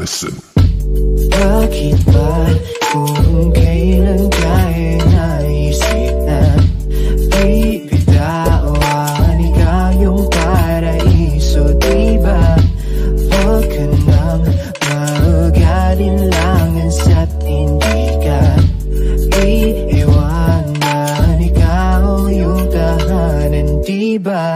Listen. Bakit ba kung kailan ka'y naisip na ibitawan ikaw yung paraiso, diba? Huwag ka nang mag-alinlangan at hindi ka iiwanan, ikaw yung tahanan, diba?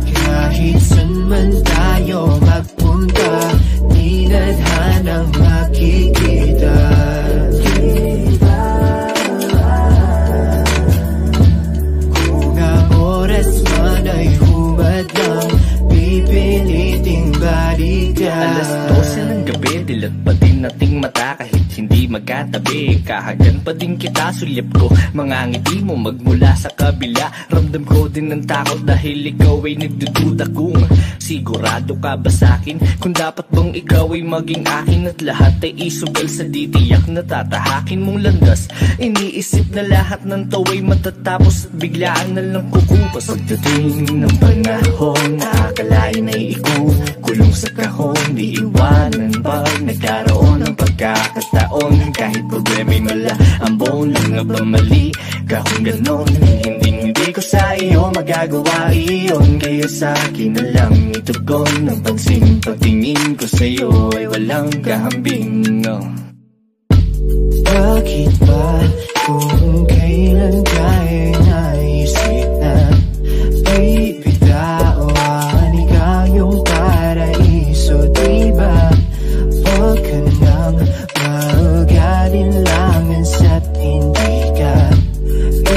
Kahit saan man tayo magpunta, di nadhanang makikita. Kung ang oras man ay humadlang, pipiliting balikan. Alas 12 ng gabi, dilat pa din nating mata kahit hindi magkatabi. Kahagan pa din kita, sulyap ko mga ngiti mo magmula sa kabila. Ramdam ko din ng takot dahil ikaw ay nagdududa kung sigurado ka ba sa'kin, kung dapat bang ikaw ay maging akin at lahat ay isugal sa ditiyak na tatahakin mong landas. Iniisip na lahat ng tawa'y matatapos at biglaan na lang kukumpas. Pagdating ng panahon, nakakalain ay ikukulong sa kahon, di iwanan pag nagkaroon ng pagkakataon. Kahit problema'y mala, ang buong lang nga ba mali ka kung ganon? Hindi ko sa iyo magagawa iyon, kaya sa akin na lang itugon ng pansin. Pagtingin ko sa iyo ay walang kahambing, no? Bakit ba kung kailan ka'y naisip na ibitawan ikaw yung paraiso, diba? Huwag ka nang mag-alinlangan at hindi ka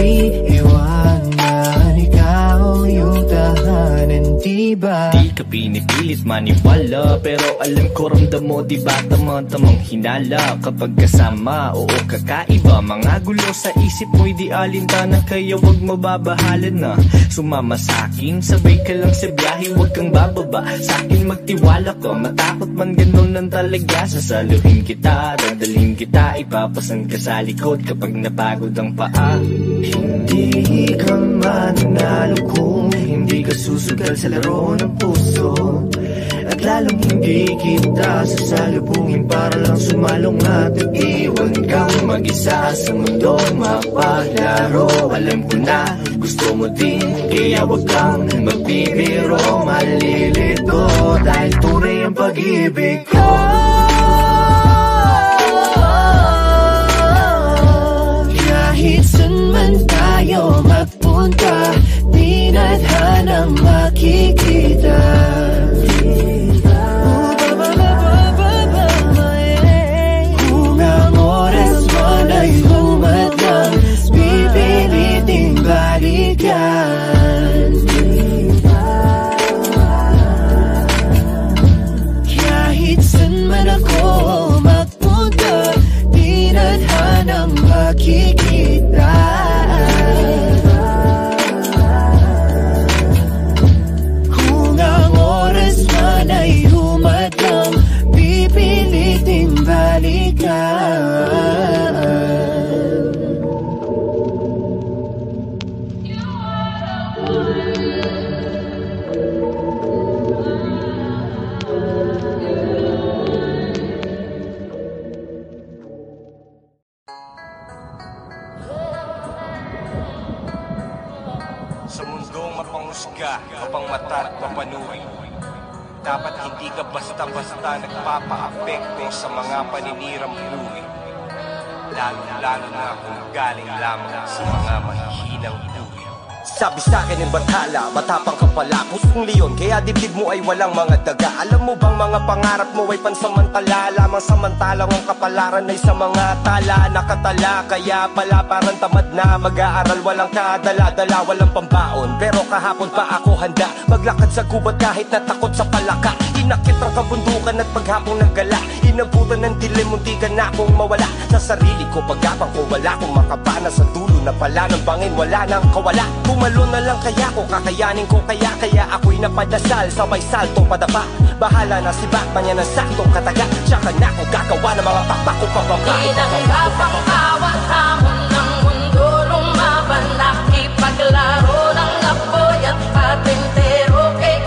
iiwanan, ikaw yung tahanan, diba? Di ka pinipilit maniwala, pero alam ko ramdam mo, diba tamang hinala kapag kasama, oo kakaiba. Mga gulo sa isip mo'y di alintana, kaya wag mababahalan na sumama sa'kin. Sabay ka lang sa biyahe, wag kang bababa sa'kin, magtiwala ka. Matakot man ganun lang talaga, sasaluhin kita, dadalhin kita, ipapasan ka sa likod kapag napagod ang paa. Hindi ka mananalo kung hindi ka susugal sa laro ng puso, at lalong hindi kita sasalubungin para lang sumalong at iwan kang mag-isa sa mundong mapaglaro. Alam ko na gusto mo din, kaya wag kang magbibiro, malilito dahil tunay ang pag-ibig ko. Kahit saan man tayo magpunta, di nadhanang makikita. Kung ang oras man ay humadlang, pipiliting balikan. Kahit saan man ako magpunta, di nadhanang makikita. Kung ang oras man ay humadlang, pipiliting balikan. Sa mundong mapanghusga, mapangmata at mapanuri, dapat hindi ka basta-basta nagpapa-apekto sa mga paninirang buhay, lalo-lalo na kung galing lamang sa mga mahihinang buhay. Sabi sa'kin ng bathala, matapang ka pala, pusong leon, kaya dibdib mo ay walang mga daga. Alam mo bang mga pangarap mo ay pansamantala, lamang samantalang ang kapalaran ay sa mga tala. Nakatala, kaya pala parang tamad na mag-aaral, walang kadala-dala, walang pambaon. Pero kahapon pa ako handa maglakad sa gubat kahit natakot sa palaka. Inakit ang kabundukan at paghapong naggala, inabutan ng dilim, munti ka na akong mawala sa sarili ko. Pagkapang ko wala kong makapana sa dulo na pala ng bangin, wala nang kawala. Bumalo na lang kaya ko, kakayanin ko kaya ako'y napadasal, sabay salto padapa. Bahala na si Batman, yan ang saktong kataga. Tsaka na ako gagawa ng mga pakpak ko pababa. Inanggapang bawat hamon ng mundo, lumaban, nakipaglaro ng apoy at patintero. Kay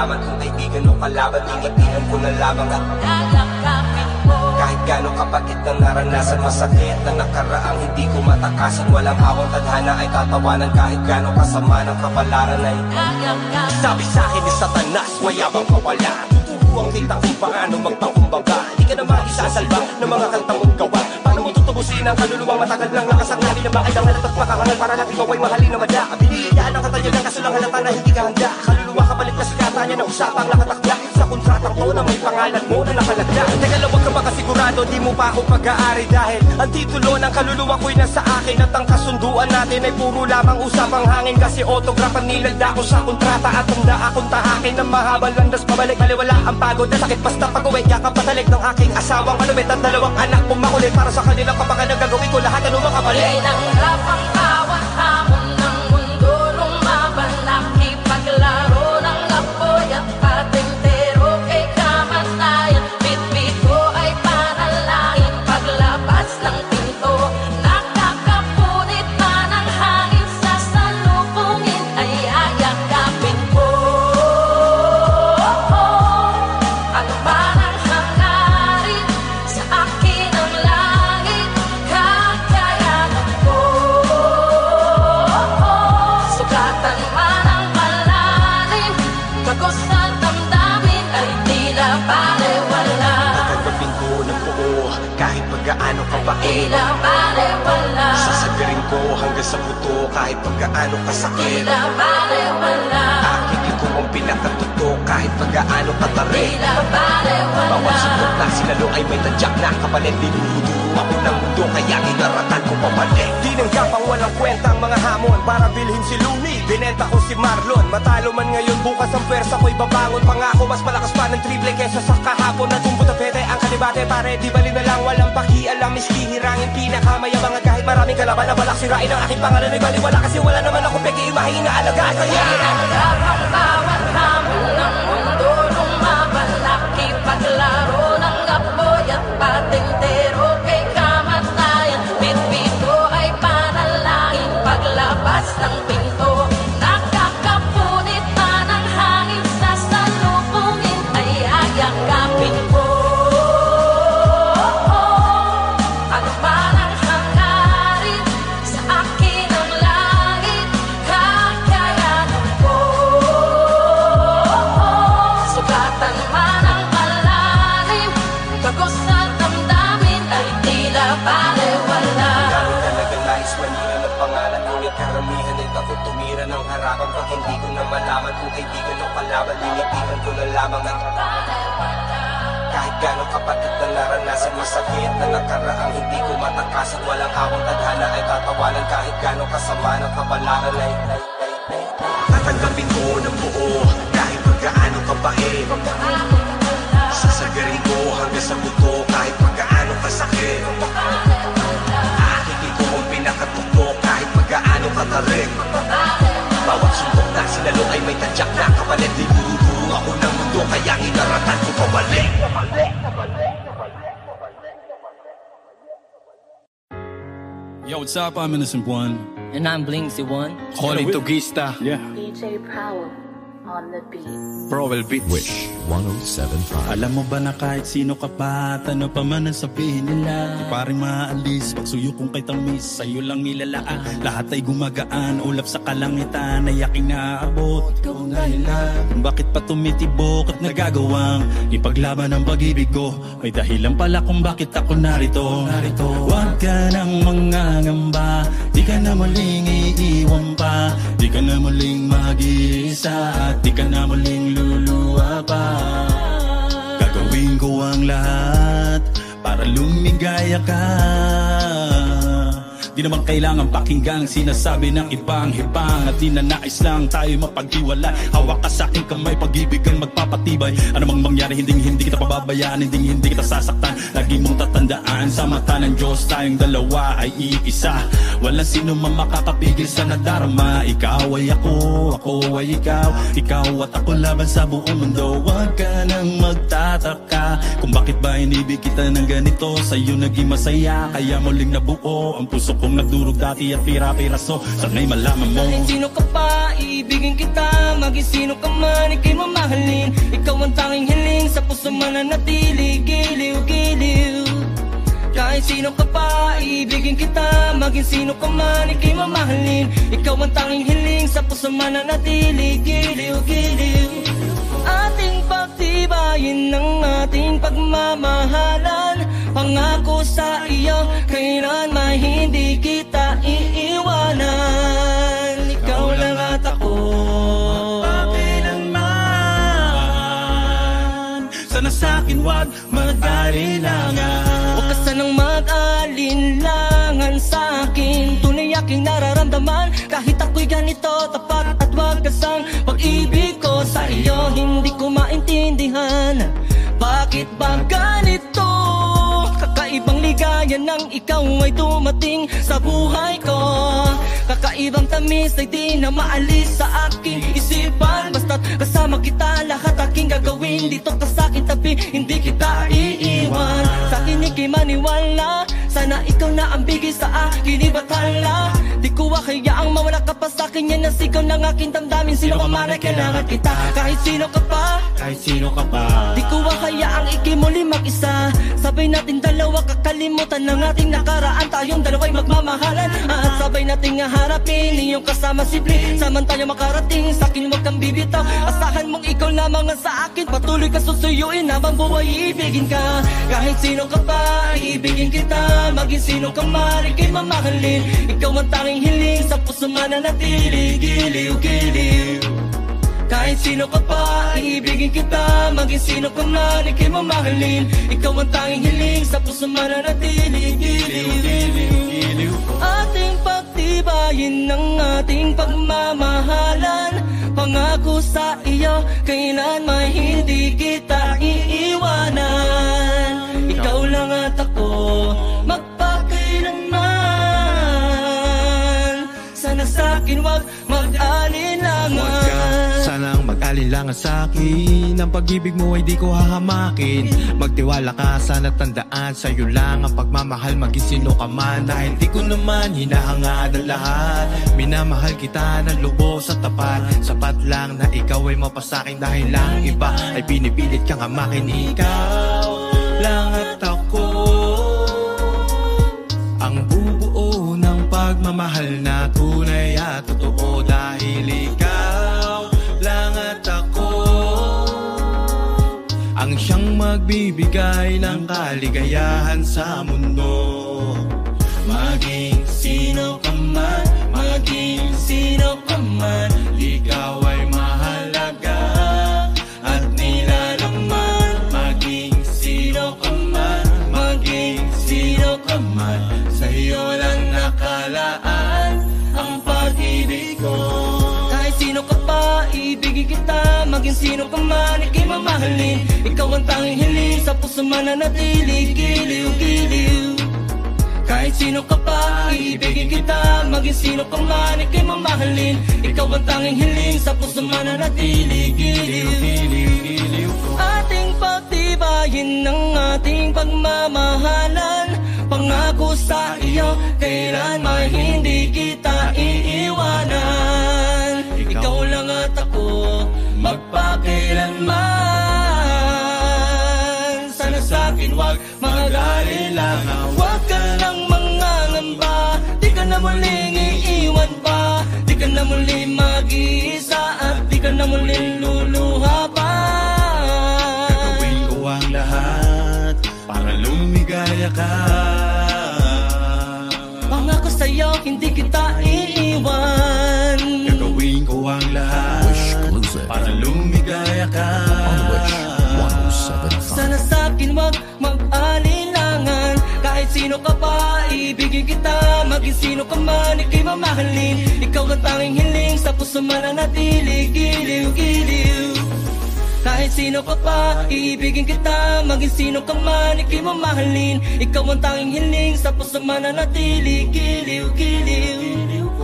malaman kung kaibigan o kalaban. Tinitihan ko na lamang at yayakapin ko. kahit gano'ng kapagit ng naranasan, masakit na nakaraang hindi ko matakasan. Walang awang tadhana ay tatawanan, kahit gano'ng kasama ng kapalaran ay Yayakapin sabi sa'kin ni Satanas, mayabang ka wala. Tuturuan kita kung paano magpakumbaga. Di ka naman isasalba ng mga kantang mong gawa. Paano mo tutubusin ang kaluluwang matagal lang lakas ang labi na makailangan at makakangal para lang ikaw ay mahalin na madya. Biniliyaan ang katanyagan kaso lang halata na hindi ka handa. Kaluluwa kapalit na sikata niya na usapang nakatakda sa kontratang to na may pangalan mo na nakalagda. Teka lang, wag ka makasigurado, di mo pa ako pag-aari dahil ang titulo ng kaluluwa ko'y nasa akin at ang kasunduan natin ay puro lamang usapang hangin. Kasi autograph ang nilagda ko sa kontrata at handa akong tahakin ng mahabang landas pabalik. Baliwala ang pagod na sakit basta pag-uwi, yakap patalig ng aking asawang malupit at dalawang anak kong makulit. Para sa kanilang kapakanan gagawin ko lahat ano makabalik. Tinanggap ang bawat hamon ng mundo. Lumaban, nakipaglaro ng apoy at patintero kay kamatayan. Bitbit ko ay panalangin paglabas ng pinto. Nakakapunit pa ng hangin sa salubungin ay yayakapin ko. Ano man ang hangarin sa akin ang langit, kakayanan ko. Sugatan man ang malalim, tagos sa damdamin ay tila balewala. Tatanggapin ko ng buo kahit pagkaano kabait. Tila balewala. Sasagarin ko hanggang sa buto kahit pagkaano kasakit. Tila balewala. Aking ko ang pinakatuto kahit pagkaano katarik. Tila balewala. Bawat suntok na sinalo ay may tadyak na kapalit. Dinuduro ako ng mundo kaya inaratan ko pabalik. Tinanggap ang walang kwenta ang mga hamon para bilhin si Lumi. Binenta ko si Marlon. Matalo man ngayon, bukas ang pwersa ko'y babangon. Pangako mas malakas pa ng triple kesa sa kahapon. Natumbot ang pete ang kalibate pare. Di bali na lang walang pakialam. Miski hirangin pinakamayabang at kahit maraming kalaban na balak sirain ang aking pangalan ay baliwala. Kasi wala naman ako peke imahin na alagaan. Kaya Tinanggap ang bawat hamon ng mundo. Lumaban, nakipaglaro ng apoy at patintero kay kamatayan. Bitbit ko ay panalangin paglabas ng pinto. Nakakapunit pa ng hangin sa salubungin ay yayakapin ko. Ano man ang hangarin sa akin ang langit, kakayanan ko. Sugatan man ang malalim, tagos sa damdamin ay tila balewala. Dami talaga nais manira ng pangalan. Ngunit karamihan ay takot tumira ng harapan. Pag hindi ko na malaman kung kaibigan o kalaban, tinitihan ko na lamang at kahit gano'ng kapatid na naranasan, masakit na nakaraang hindi ko matakasan. Walang awang tadhana ay tatawanan, kahit gano'ng kasama ng kapalaran ay tatanggapin ko ng buo kahit pagkaano kabait. Sasagarin ko hanggang sa buto kahit pagkaano kasakit. Aking ko ang pinakatuto kahit pagkaano katarik. Bawat suntok na sinalo ay may tadyak na kapalit. Dinuduro ako ng mundo kaya inaratan ko pabalik. Yo, what's up? I'm Innocent One. And I'm Bling C1. Calling Tugista. Yeah. DJ Power on the beat. Prowell Beat. Wish 107.5. Alam mo ba na kahit sino ka pa at ano pa man ang sabihin nila, di pa rin maalis pag suyo kong kay tamis, sa'yo lang nilalaan. Lahat ay gumagaan, ulap sa kalangitan ay aking naaabot. Ikaw ang dahilan kung bakit pa tumitibok at nagagawang ipaglaban ang pag-ibig ko. May dahilan pala kung bakit ako narito. Huwag ka nang mangangamba, di ka na muling iiwan pa, di ka na muling mag-iisa, at di ka na muling luluwa pa. Gagawin ko ang lahat para lumigaya ka. Di naman kailangan pakinggan sinasabi ng ibang hibang, at di na nais lang tayo mapaghiwalay. Hawak ka sa aking kamay, pag-ibig ang magpapatibay. Ano mang mangyari, hindi kita pababayaan, hindi kita sasaktan. Lagi mong tatandaan, sa mata ng Diyos tayong dalawa ay iisa. Walang sino man makakapigil sa nadarama. Ikaw ay ako ay ikaw. Ikaw at ako laban sa buong mundo. Huwag ka nang magtataka kung bakit ba inibig kita ng ganito. Sa'yo naging masaya, kaya muling nabuo ang puso kung nagdurog dati at pira-piraso. Sana'y malaman mo Kahit sino ka pa, ibigin kita. Maging sino ka man, ika'y mamahalin. Ikaw ang tanging hiling, sa puso mananatili. Giliw-giliw. Kahit sino ka pa, ibigin kita. Maging sino ka man, ika'y mamahalin. Ikaw ang tanging hiling, sa puso mananatili. Giliw-giliw. Ating pagtibayin ng ating pagmamahalan. Pangako sa iyo, kailan may hindi kita iiwanan. Ikaw lang at ako, magpakailanman. Sana sa'kin wag mag-alinlangan. Huwag ka sanang mag-alinlangan sa'kin. Tunay aking nararamdaman, kahit ako'y ganito, tapat at wagasang pag-ibig ko sa iyo. Hindi ko maintindihan, bakit ba ganito? Kakaibang ligaya nang ikaw ay dumating sa buhay ko. Kakaibang tamis ay di na maalis sa aking isipan. Basta't kasama kita, lahat aking gagawin. Dito ka sa'kin tabi, hindi kita iiwan. Sa'kin ika'y maniwala, sana ikaw na ang bigay sa akin ibatala. Di ko hayaang mawala ka pa sa'kin, yan ang sigaw ng aking damdamin. Sino ka man ay kailangan kita, kahit sino ka pa, kahit sino ka pa. Di ko hayaang ika'y muli mag-isa. Sabay natin dalawa, kakalimutan ng ating nakaraan. Tayong dalawa'y magmamahalan, at sabay nating harapin iyong kasama simple. Samantala makarating, sa'kin huwag kang bibitaw. Asahan mong ikaw lamang ang sa akin. Patuloy ka susuyuin habang buhay, ibigin ka. Kahit sino ka pa, ibigin kita. Maging sino ka man, ika'y mamahalin. Ikaw ang tanging hiling, sa puso mananatili. Giliw-giliw. Kahit sino ka pa, ibigin kita. Maging sino ka man, ika'y mamahalin. Ikaw ang tanging hiling, sa puso mananatili. Giliw-giliw. Ating pagtibayin ng ating pagmamahalan. Pangako sa iyo, kailan may hindi kita iiwanan. Ikaw lang at ako, magpakailanman. Sana sa'kin wag mag-alinlangan. Sanang mag-alinlangan sa'kin, ang pag-ibig mo ay di ko hahamakin. Magtiwala ka, sana tandaan, sa'yo lang ang pagmamahal, maging sino ka man. Dahil di ko naman hinahangad ang lahat, minamahal kita ng lubos at tapat. Sapat lang na ikaw ay mapasakin, dahil lang iba ay pinipilit kang hamakin. Ikaw lang at ako ang bubuo ng pagmamahal na tunay at totoo. Dahil ikaw lang at ako ang siyang magbibigay ng kaligayahan sa mundo. Maging sino ka man, maging sino ka man, ikaw ay mahalaga at nilalaman. Maging sino ka man, maging sino ka man, sa'yo lang nakalaan ang pag-ibig ko. Kahit sino ka pa, ibigin kita. Maging sino ka man, ika'y mamahalin. Ikaw ang tanging hiling, sa puso mananatili. Giliw-giliw. Kahit sino ka pa, ibigin kita. Maging sino ka man, ika'y mamahalin. Ikaw ang tanging hiling, sa puso mananatili. Giliw-giliw. Ating pagtibayin ng ating pagmamahalan. Pangako sa iyo, kailan may hindi kita iiwanan. Ikaw lang at ako, magpakailanman. Sana sa'kin wag mag-alinlangan. Wag ka lang mangangamba, di ka na muling iiwan pa. Di ka na muling mag-iisa, at di ka na muling luluha pa. Gagawin ko ang lahat para lumigaya ka. Pangako sa'yo, hindi kita iiwan. Gagawin ko ang lahat para lumigaya ka. Sana sa'kin wag mag-alinlangan. Kahit sino ka pa, ibigin kita. Maging sino ka man, ika'y mamahalin. Ikaw ang tanging hiling, sa puso mananatili. Giliw-giliw. Kahit sino ka pa, ibigin kita. Maging sino ka man, ika'y mamahalin. Ikaw ang tanging hiling, sa puso mananatili. Giliw-giliw.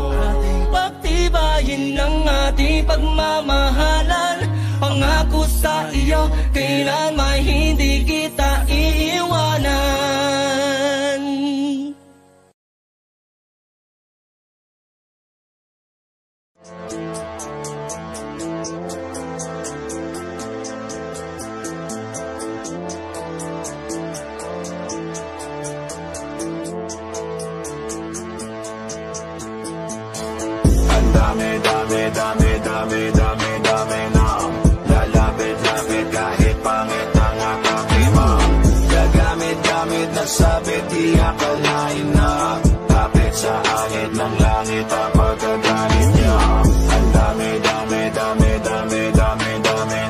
Ating pagtibayin ng ating pagmamahalan. Pangako sa iyo, kailan may hindi kita iiwanan. dami na lalapit-lapit kahit pangit ang aking ma'am. Gagamit-gamit na sabit, di akalain na kapit sa angit ng langit ang pagkagalit niya. Ang dami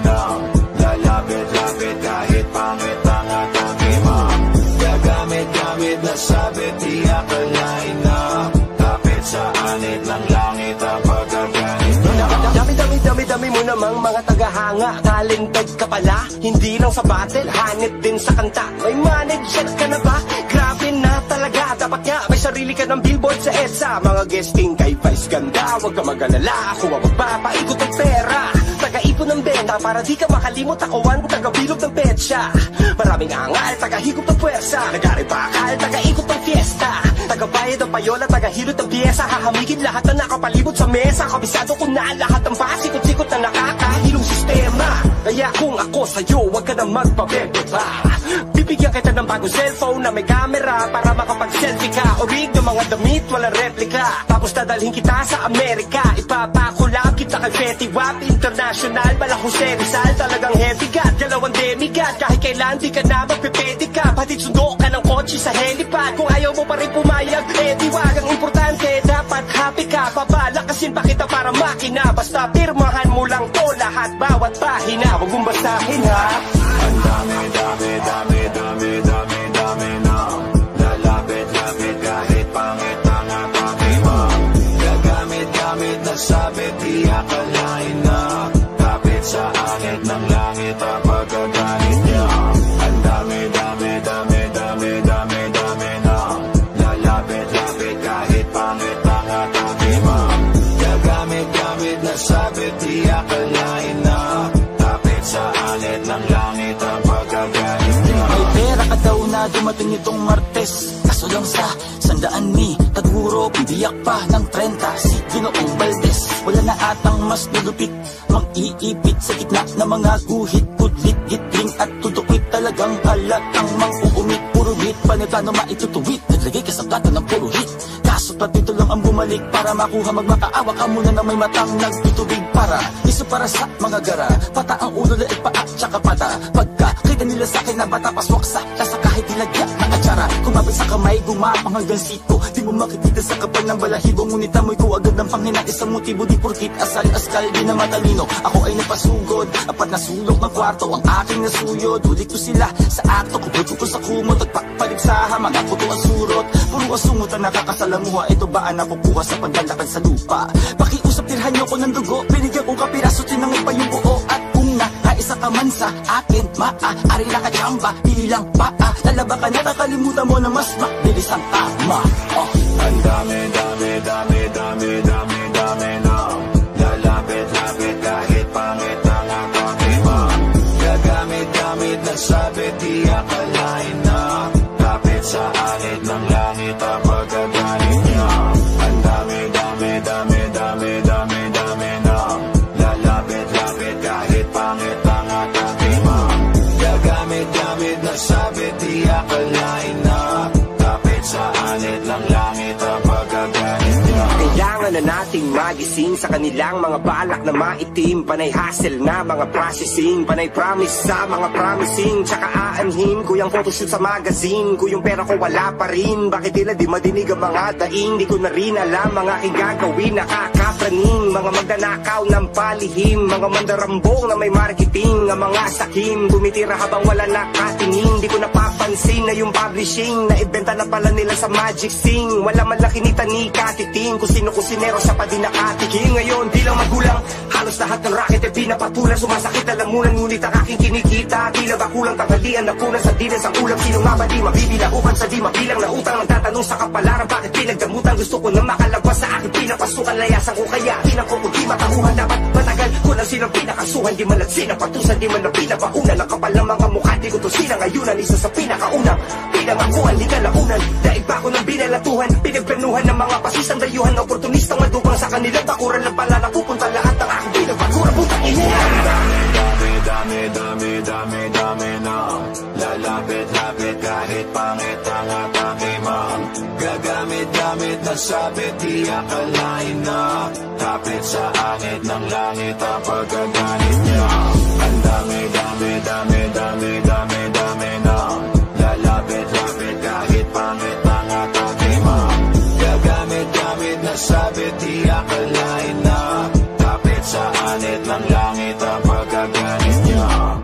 na lalapit-lapit kahit pangit ang aking ma'am. Gagamit-gamit na sabit, di akalain na kapit sa angit ng langit ang pagkagalit niya. Dami mo namang mga tagahanga. Talented ka pala, hindi lang sa battle, hanit din sa kanta. May manager ka na ba? Grabe na talaga. Dapat nga may sarili ka ng billboard sa EDSA. Mga guesting kay Vice ganda, huwag ka mag-alala, ako ang magpapaikot ng pera. Taga-ipon ng benta para di ka makalimot. Ako ang taga-bilog ng petsa. Maraming angal, taga-higop ng puwersa. Nag-aribakal, taga-ikot ng fiesta. Taga-bayad ng payola, taga-hilot ng piyesa. Hahamigin lahat na nakapalibot sa mesa. Kabisado ko na lahat ng pasikot-sikot na nakakahilong sistema. Kaya kung ako sa'yo, huwag ka na magpabebe pa. Bibigyan kita ng bagong cellphone na may camera para makapag-selfie ka. Orig ng mga damit, walang replika. Tapos dadalhin kita sa Amerika. Ipapakulab kita kay Fetty Wap International, Bala Jose Rizal, talagang heavy god. Dalawang demigod, kahit kailan di ka na magpipedi ka. Patid sundo ka ng kotse sa helipad. Kung ayaw mo pa rin pumayag, eh diwag. Ang importante, dapat happy ka. Pabalakasin pa kita para makina. Basta pirmahan mo lang to lahat, bawat pahina. Huwag mong basahin ha. Ang dami na lalapit-lapit kahit pangit ang aking ma'am. Gagamit-gamit na sabit, di akalain na kapit sa angit ng langit ang pagkagalit niya. Ang dami na lalapit-lapit kahit pangit ang aking ma'am. Gagamit-gamit na sabit, di akalain na kapit sa angit ng langit ang pagkagalit niya. May pera ka daw na dumating itong Martes, kaso lang sa 100 ni Taguro, bibiyak pa ng 30 si Ginoong Valdez. Wala na atang mas nalupit, mang-iipit sa gitna ng mga guhit. Kudlit, gitling at tutukwit, talagang halatang mang-uumit. Puro hit, paano maitutuwit, naglagay ka sa plato ng puro hit. Kaso pa dito lang ang bumalik para makuha magmakaawa ka muna na may matang nagtutubig. Para iso para sa mga gara, pata ang ulo, laig paa, tsaka pata. Pagka kita nila sa akin na bata, paswak sa kasa kahit dilagyan ng atsara. Kumabit sa kamay, gumapang hanggang sito, di mo makikita sa kapal ng balahibo. Ngunit amoy ko agad ng panghinang isang motibo. Di porkit asal-askal, di na matalino. Ako ay napasugod, apat na sulok ng kwarto ang aking nasuyod. Ulit ko sila sa akto, kubot ko sa kumot at pakpaligsaha, mga kuto ang surot. Puro asungot ang nakakasalamuha, ito ba ang nakukuha sa paglalakad sa lupa? Pakiusap, tirhan niyo ko ng dugo, binigyan kong kapiraso, tinangay pa yung buo. At kung nakaisa ka man sa akin, maaari na kachamba bilang paa. Lalaba ka na, nakalimutan mo na mas mabilis ang tama. Ang dami na lalapit-lapit kahit pangit ang aking ma'am. Gagamit-gamit na sabit, di akalain na kapit sa angit ng langit ang pagkagalit niya. Ang dami na lalapit-lapit kahit pangit ang aking ma'am. Gagamit-gamit na sabit, di akalain na kapit sa angit ng langit ang pagkagalit niya. Kailangan na nating magising sa kanilang mga balak na maitim. Panay hassle na mga processing, panay promise sa mga promising. Tsaka aanhin ko yung photoshoot sa magazine ko, yung pera ko wala pa rin. Bakit tila di madinig ang mga daing? Di ko na rin alam mga aking gagawin. Nakakapraning mga magdanakaw ng palihim, mga mandarambong na may marketing. Ang mga sakim tumitira habang wala nakatingin. Di ko napapansin na yung publishing na ibenta na pala nila sa Magic Sing. Wala man lang kinita ni katiting, kung sino kusinero sa pa din nakatikim. Ngayon di lang magulang, halos lahat ng racket ay pinapatulan. Sumasakit na lang muna, ngunit ang aking kinikita tila ba kulang, tanghalian na kunan sa dinas ang ulam. Sino nga ba di mabibilaupan sa di mabilang na utang? Nagtatanong sa kapalaran, bakit pinagdamutan? Gusto ko na makalabas sa aking pinapasukan. Layasan ko kaya tinang ko kung di matahuhan. Dapat matagal ko na silang pinakasuhan. Di man nagsinang patusan, di man na pinapaunan. Ang kapal ng mga mukha, di ko to silang ayunan. Isa sa pinakaunang pinangakuan, di kalaunan. Daig ba ko ng binalatuhan, pinagplanuhan ng mga pasisang dayuhan. Oportunistang madupang sa kanilang bakuran lang pala napupunta lahat ng aking pinagbakuran. Putang ina! Dami na lalapit-lapit kahit pangit ang aking ma'am. Gagamit Gagamit na sabit, di akalain na kapit sa angit ng langit ang pagkaganit niya. Ang dami, dami, dami, dami, dami, dami na lalapit-lapit kahit pangit ang atake mo. Gagamit, gamit na sabit, di akalain na kapit sa angit ng langit ang pagkaganit niya.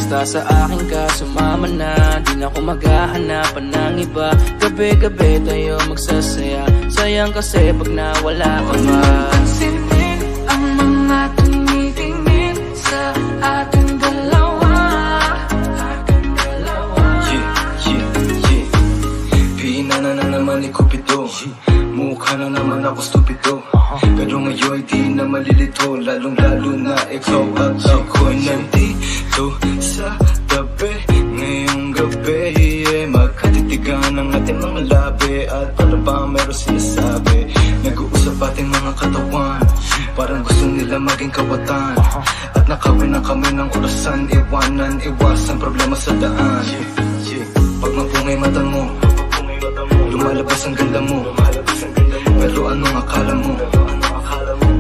Basta sa akin ka sumama na, di na ako maghahanapan ng iba. Gabi-gabi tayo magsasaya, sayang kasi pag nawala ka ba. Pansinin ang mga tumitingin sa ating dalawa. Pinana na naman ni Cupido, mukha na naman ako stupido. Pero ngayon di na malilito, lalong-lalo na ikaw at ako'y nandito sa tabi. Ngayong gabi, magkatitigan ang ating mga labi. At para ba meron sinasabi, nag-uusap ating mga katawan, parang gusto nila maging kawatan. At nakawin na kami ng orasan, iwanan, iwasan problema sa daan. Pag mapungay mata mo, lumalabas ang ganda mo. Pero anong akala mo?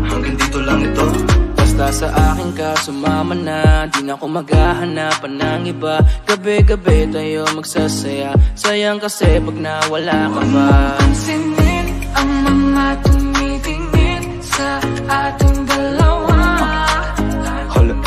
Hanggang dito lang ito. Basta sa akin ka sumama na, di na ako maghahanapan ng iba. Gabi-gabi tayo magsasaya, sayang kasi pag nawala ka ba. Pansinin ang mga tumitingin sa ating dalawa. Hold up,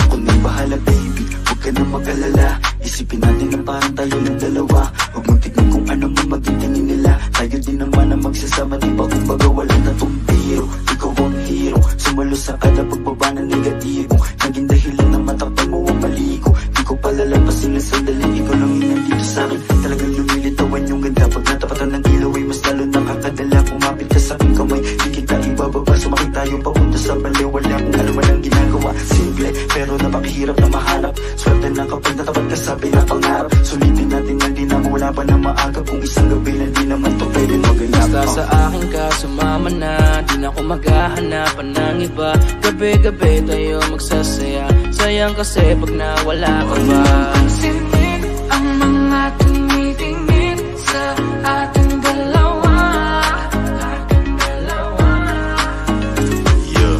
ako nang bahala baby, huwag ka nang mag-alala. Isipin natin na parang tayo ng dalawa. Huwag mong tignan kung ano man maging tingin nila. Tayo din naman ang magsasama, di ba kumbaga wala na tong biro. Ikaw ang hero, sumalo sa kada pagbaba ng negatibo. Naging dahilan ng matakpan mo ang maligo. Di ko palalampasin ng sandali, ikaw lang yung nandito sa'kin. Talagang lumilitawan yung ganda. Pag natapatan ng ilaw ay mas lalo nakakadala. Kumapit ka sa'king kamay, di kita ibababa. Sumakit tayo papunta sa baliw, wala kung ano man ang ginagawa. Simple, pero napakahirap na mahanap. Swerte na kapag natapat ka sa pinapangarap. Sulitin natin na di na wala pa na maaga. Kung isang gabi na di naman to pwede maganap. Basta sa akin ka sumama na, di na ako maghahanapan ng iba. Gabi-gabi tayo magsasaya, sayang kasi pag nawala ka ba. Pansinin ang mga tumitingin sa ating dalawa. Yeah,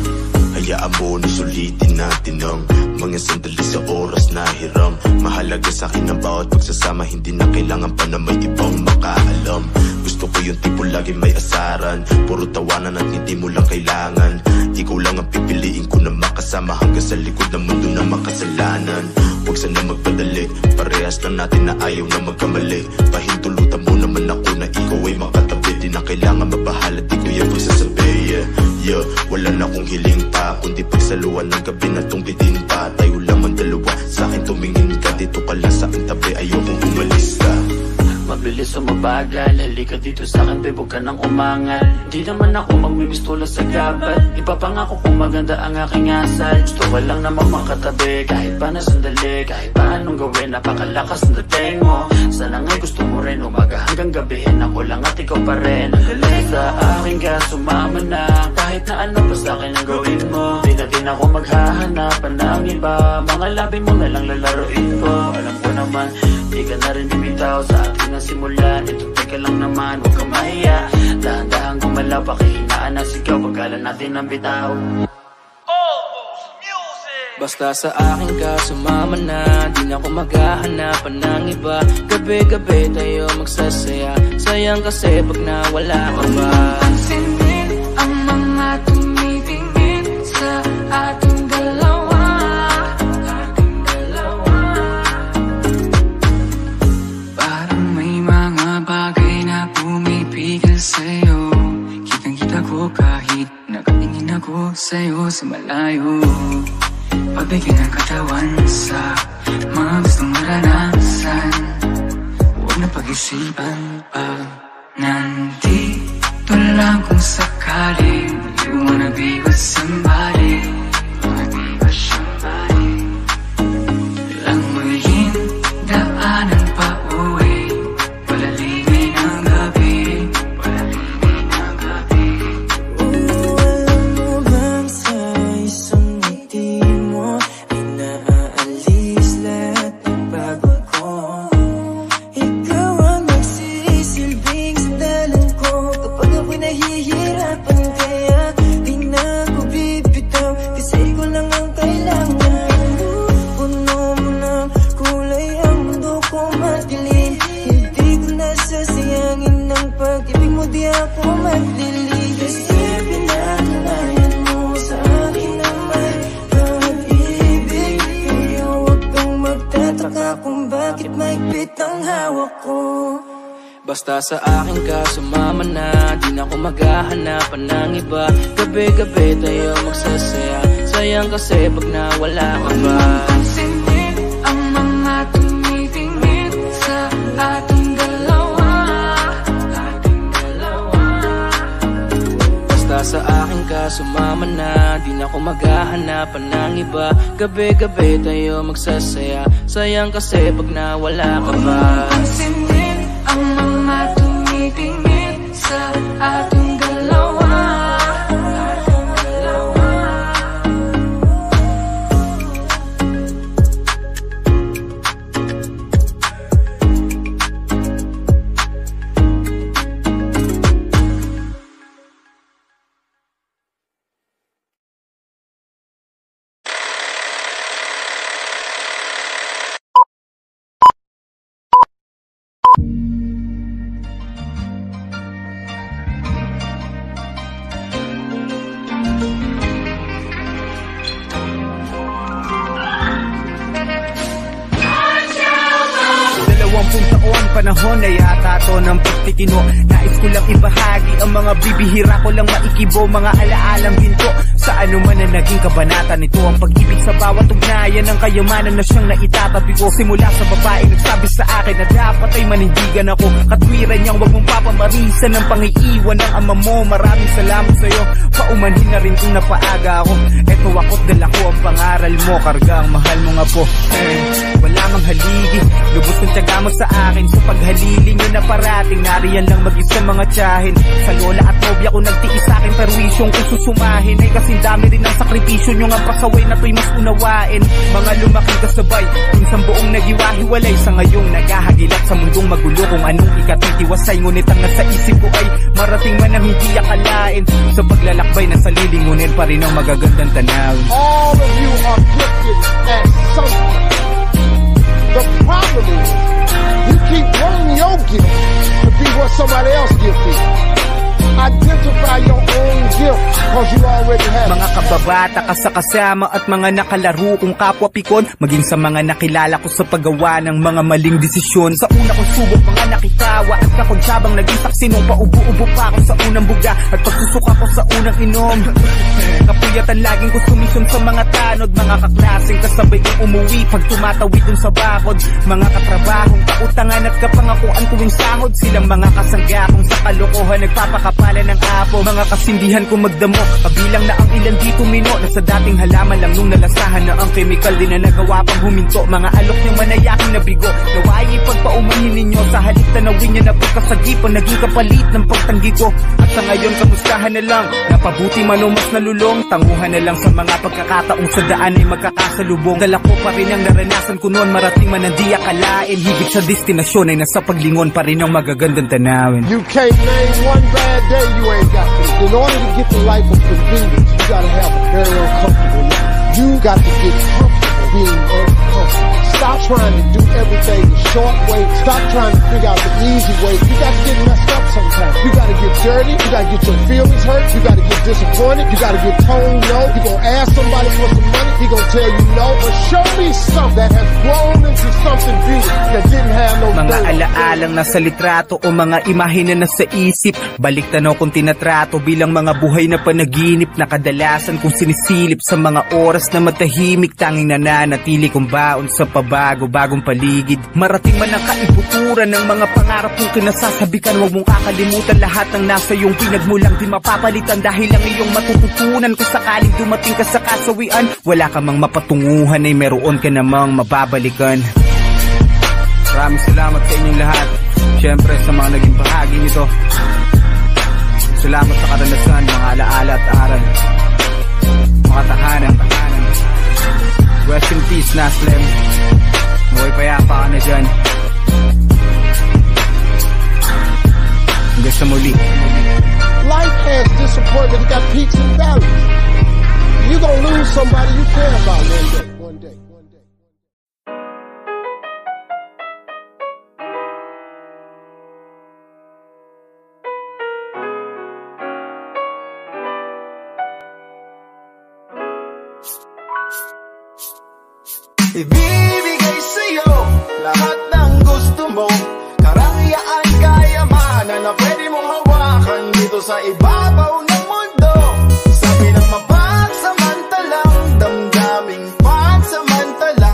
hayaan mo na sulitin natin ang mga sandali sa oras na hiram. Mahalaga sa akin ang bawat pagsasama, hindi na kailangan pa na may ibang makaalam. Gusto ko yung tipo lagi may asaran, puro tawanan at hindi mo lang kailangan. Ikaw lang ang pipiliin ko na makasama hanggang sa likod ng mundo na makasalanan. Huwag sana magpadali, parehas lang natin na ayaw na magkamali. Pahintulutan mo naman ako na ikaw ay makatabi. Di na kailangan mabahala, di ko yan pagsasabi. Yeah, wala na akong hiling pa, kundi pagsaluan ng gabi na tong bitin pa. Tayo lamang dalawa, sa akin tumingin ka, dito ka lang sa aking tabi, ayokong umalis ka. Mabilis o mabagal, halika dito sa akin, babe, huwag ka nang umangal. Di naman ako magmimistula sa gabat, ipapangako kung maganda ang aking asal. Gusto ko lang naman makatabi, kahit pa na sandali. Kahit pa anong gawin, napakalakas ng dating mo. Sana nga'y gusto mo rin, umaga hanggang gabihin. Ako lang at ikaw pa rin. Sa akin ka sumama na, kahit na ano pa sa akin ang gawin mo. Di na din ako maghahanapan ng iba, mga labi mo na lang lalaroin ko. Alam ko naman, di ka na rin bibitaw sa ating simulan. Ito teka lang naman, huwag kang mahiya. Dahan-dahan gumalaw, pakihinaan na sigaw, pagkalan natin ang bitaw. Basta sa akin ka sumama na, di na ako maghahanapan ng iba. Gabi-gabi tayo magsasaya, sayang kasi pag nawala ka ba. Pansinin ang mga tumitingin sa ating dalawa. Parang may mga bagay na pumipigil sa'yo. Kitang-kita ko kahit nakatingin ako sa'yo sa malayo. Pagbigyan ng katawan sa mga gustong maranasan. Huwag na pag-isipan pag nandito lang kung sakaling you wanna be with somebody. ako maglili. Kasi pinatunayan mo sa akin na may pag-ibig. Kaya huwag kang magtataka kung bakit mahigpit ang hawak ko. Basta sa akin ka sumama na, di na ako maghahanapan ng iba. Gabi-gabi tayo magsasaya, sayang kasi pag nawala ka ba. Pansinin ang mga tumitingin sa ating dalawa, Basta sa akin ka sumama na, di na ako maghahanapan ng iba. Gabi-gabi tayo magsasaya, sayang kasi pag nawala ka ba. Pansinin ang mga tumitingin sa ating dalawa. Panahon na yata to ng pagtitino. Nais ko lang ibahagi ang mga bibihira ko lang maikibo, mga alaalang ginto sa ano man na naging kabanata nito. Ang pag-ibig sa bawat ugnayan ng kayamanan na siyang naitatabi ko. Simula sa babae nagsabi sa akin na dapat ay manindigan ako. Katwiran niyang wag mong papamarisan ng pangiiwan ng ama mo. Maraming salamat sa'yo, paumanhin na rin kung napaaga ako. Eto ako't dala ko ang pangaral mo, karga ang mahal mo nga po. Wala mang haligi, lubos kong tiyaga mo sa akin. Sa paghalili nyo na parating, nariyan lang mag-isa mga tiyahin. Sa lola at nobya ko nagtiis sa akin, perwisyong kung susumahin ay kasing dami rin ang sakripisyo nyo nga pasaway na to'y mas unawain. Mga lumaking kasabay, minsan buong nagiwahiwalay. Sa ngayong nagahagilap sa mundong magulo, kung anong ikatitiwasay. Ngunit ang nasa isip ko ay marating man ang hindi akalain. Sa paglalakbay na sa lilingunin pa rin ang magagandang tanawin. All of you are gifted at something. The problem is, you keep wanting your gift to be what somebody else gifted. Identify your own gift because you already have it. Mga kababata ka sa kasama at mga nakalaro kong kapwa pikon, maging sa mga nakilala ko sa paggawa ng mga maling desisyon. Sa una kong subok mga nakitawa at kakonsyabang naging saksi nung paubo-ubo pa ako sa unang buga at pagsusuka ko sa unang inom. Kapuyatan laging ko sumisyon sa mga tanod, mga kaklaseng kasabay kong umuwi pag tumatawid dun sa bakod. Mga katrabahong kautangan at kapangakuan tuwing sahod, silang mga kasangga kong sa kalokohan nagpapakapala ng apo. Mga kasindihan kong magdamo, kabilang na ang ilan dito mino na sa dating halaman lang nung nalasahan na ang chemical din na nagawa pang huminto. Mga alok niyang manayaking nabigo, naway ipagpaumanhin ninyo sa halip tanawin niya na pagkasagipan, naging kapalit ng pagtanggi ko. At sa ngayon kamustahan na lang, napabuti man o mas nalulong, tanguhan na lang sa mga pagkakataong sa daan ay magkakasalubong. Dala ko pa rin ang naranasan ko noon, marating man ang di akalain. Higit sa destinasyon ay nasa paglingon pa rin ang magagandang tanawin. You can't name one bad day you ain't got to. In order to get the life of convenience, you gotta have a very uncomfortable life. You got to get comfortable being uncomfortable. Stop trying to do everything the short way. Stop trying to figure out the easy way. You got to get messed up sometimes. You got to get dirty. You got to get your feelings hurt. You got to get disappointed. You got to get told no. You gonna ask somebody for some money. He gonna tell you no. But show me something that has grown into something beautiful that didn't have no mga dirt. alaalang nasa litrato o mga imahe na nasa isip, balik tanaw kung tinatrato bilang mga buhay na panaginip na kadalasan kung sinisilip sa mga oras na matahimik, tanging nananatili kong baon sa bagong paligid. Marating man ang kaibuturan ng mga pangarap kong kinasasabikan, huwag mong kakalimutan lahat ng nasa iyong pinagmulang di mapapalitan dahil ang iyong matututunan kung sakaling dumating ka sa kasawian. Wala ka mang mapatunguhan ay meron ka namang mababalikan. Maraming salamat sa inyong lahat, syempre sa mga naging bahagi nito. Salamat sa karanasan, mga alaala at aral, mga tahanan. Rest in peace, Naslem. Naway payapa ka na dyan. Hanggang sa muli. Life has disappointment. It got peaks and valleys. You're gonna lose somebody you care about one day. Ibibigay sa'yo lahat ng gusto mo, karangyaan, kayamanan na pwede mong hawakan dito sa ibabaw ng mundo. Sabi ng mapagsamantalang damdaming pansamantala,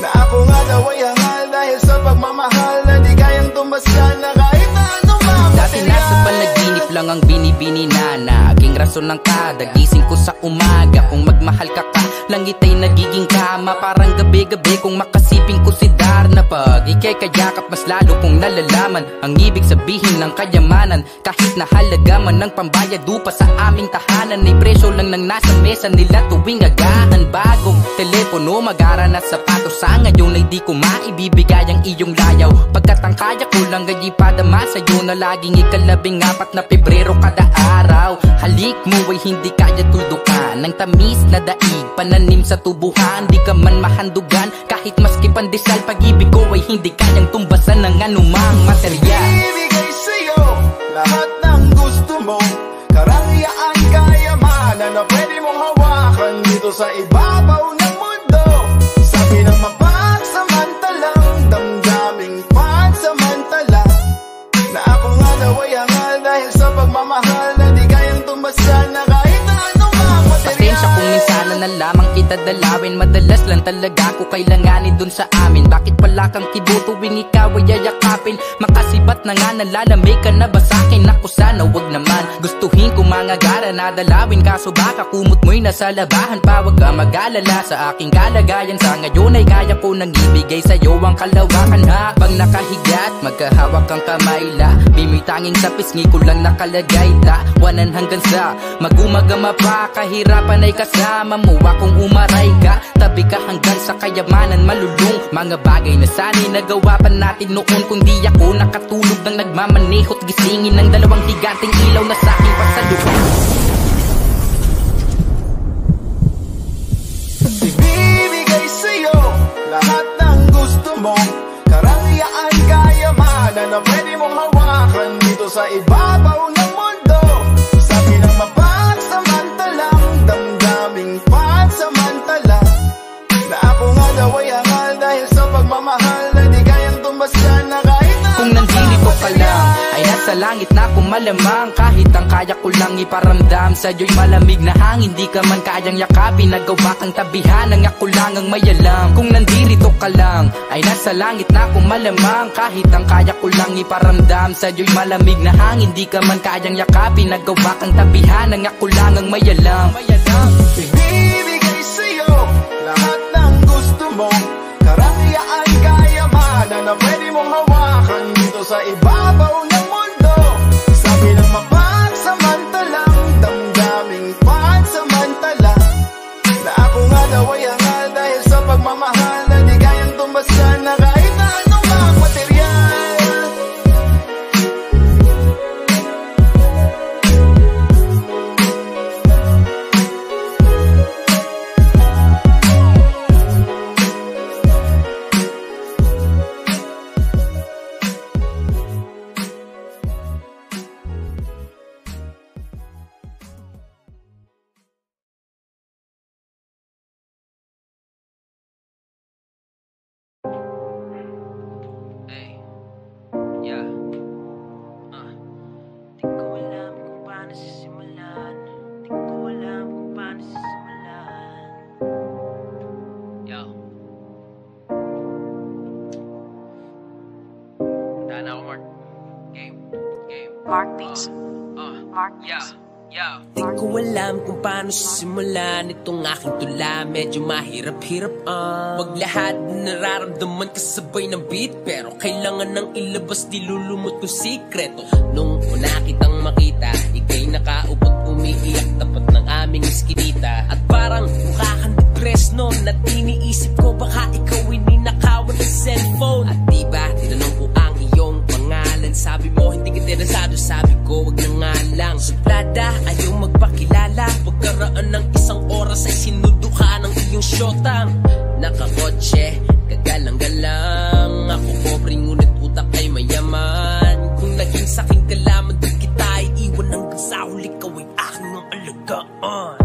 na ako nga daw ay hangal dahil sa pagmamahal na di kayang tumbasan na kahit na anumang material. Dati nasa panaginip lang ang binibini na naging rason ng kada gising ko sa umaga. Kung magmahal ka ka, langit ay nagiging kama. Parang gabi-gabi kung makasiping ko si Darna. Pag ikay kayakap, mas lalo kong nalalaman ang ibig sabihin ng kayamanan. Kahit na halaga man ng pambayad upa sa aming tahanan, ay presyo lang nang nasa mesa nila tuwing agahan. Bagong telepono, mag-ara na sapatos, sa ngayon ay di ko maibibigay ang iyong layaw. Pagkat ang kaya ko lang ay ipadama sa'yo na laging ika-14 na Pebrero kada araw. Halik mo ay hindi kaya tudukan ng tamis na daig, pananim sa tubuhan. Di ka man mahandugan kahit maski pandesal, pag-ibig ko ay hindi kayang tumbasan ng anumang material. Ibibigay sa'yo lahat ng gusto mo, karangyaan, kayamanan na pwede mong hawakan dito sa ibabaw ng mundo. Sabi ng mapagsamantalang damdaming pansamantala, na ako nga daw ay hangal dahil sa pagmamahal na di kayang tumbasan na kahit na anumang material. Pasensya kung minsan na lamang kita dalawin, madalas lang talaga ko kailanganin dun sa amin. Bakit pala kang kibo tuwing ikaw ay yayakapin? Makasibat na nga, nalalamig ka na ba sa'kin? Ako sana wag naman, gustuhin ko mga gara na dalawin, kaso baka kumot mo'y nasa labahan pa. Wag ka mag-alala sa aking kalagayan, sa ngayon ay kaya ko nang ibigay sa'yo ang kalawakan. Habang nakahigat, magkahawak ang kamay la, bimoy tanging sa pisngi ko lang nakalagay ta. 1 hanggang sa magumagama pa, kahirapan ay kasama mo akong umaray ka. Tabi ka hanggang sa kayamanan malulung, mga bagay na sana'y nagawa pa natin noon. Kung di ako nakatulog nang nagmamanehot, gisingin ng 2 higanting ilaw na sa'king pasalubong. Ibibigay sa'yo lahat ng gusto mo, karangyaan, kayamanan na pwede mong hawakan dito sa ibabaw ng mundo. Sabi ng mapagsamantalang damdaming pansamantala, na ako nga daw ay hangal dahil sa pagmamahal na di kayang tumbasan na kahit na kung nandito ka lang, ay nasa langit na kung malamang. Kahit ang kaya ko lang iparamdam sa'yo'y malamig na hangin, di ka man kayang yakapin, nagawa kang tabihan ng ako lang ang may alam. Kung nandito ka lang, ay nasa langit na kung malamang. Kahit ang kaya ko lang iparamdam sa'yo'y malamig na hangin, di ka man kayang yakapin, nagawa kang tabihan ng ako lang ang may alam. Ibibigay sa'yo lahat ng gusto mo, karangyaan, kayamanan na pwede mong hawakan dito sa ibabaw ng mundo. Sabi ng mapagsamantalang damdaming pansamantala, na ako nga daw ay hangal dahil sa pagmamahal na di kayang tumbasan na kahit na anumang material. Mark Beats. Mark Beats. Di ko alam kung paano sisimulan itong aking tula. Medyo mahirap-hirap wag lahat nararamdaman kasabay ng beat, pero kailangan nang ilabas, di lulumot kong sikreto. Nung una kitang makita, ika'y nakaupot umiiyak tapat ng aming iskinita. At parang mukha kang depressed noon, at iniisip ko baka ikaw ay ninakawan ng cellphone. At diba, tinanong ko ang iyong pangalan, sabi mo hindi ka interesado, sabi ko wag na nga lang. Suplada, ayaw magpakilala, pagkaraan ng 1 oras ay sinundo ka ng iyong syotang. Nakakotse, kagalang-galang, ako pobre ngunit utak ay mayaman. Kung naging saking kalaman din kita ay iwan hanggang sa huli, ikaw ay aking ang alagaan.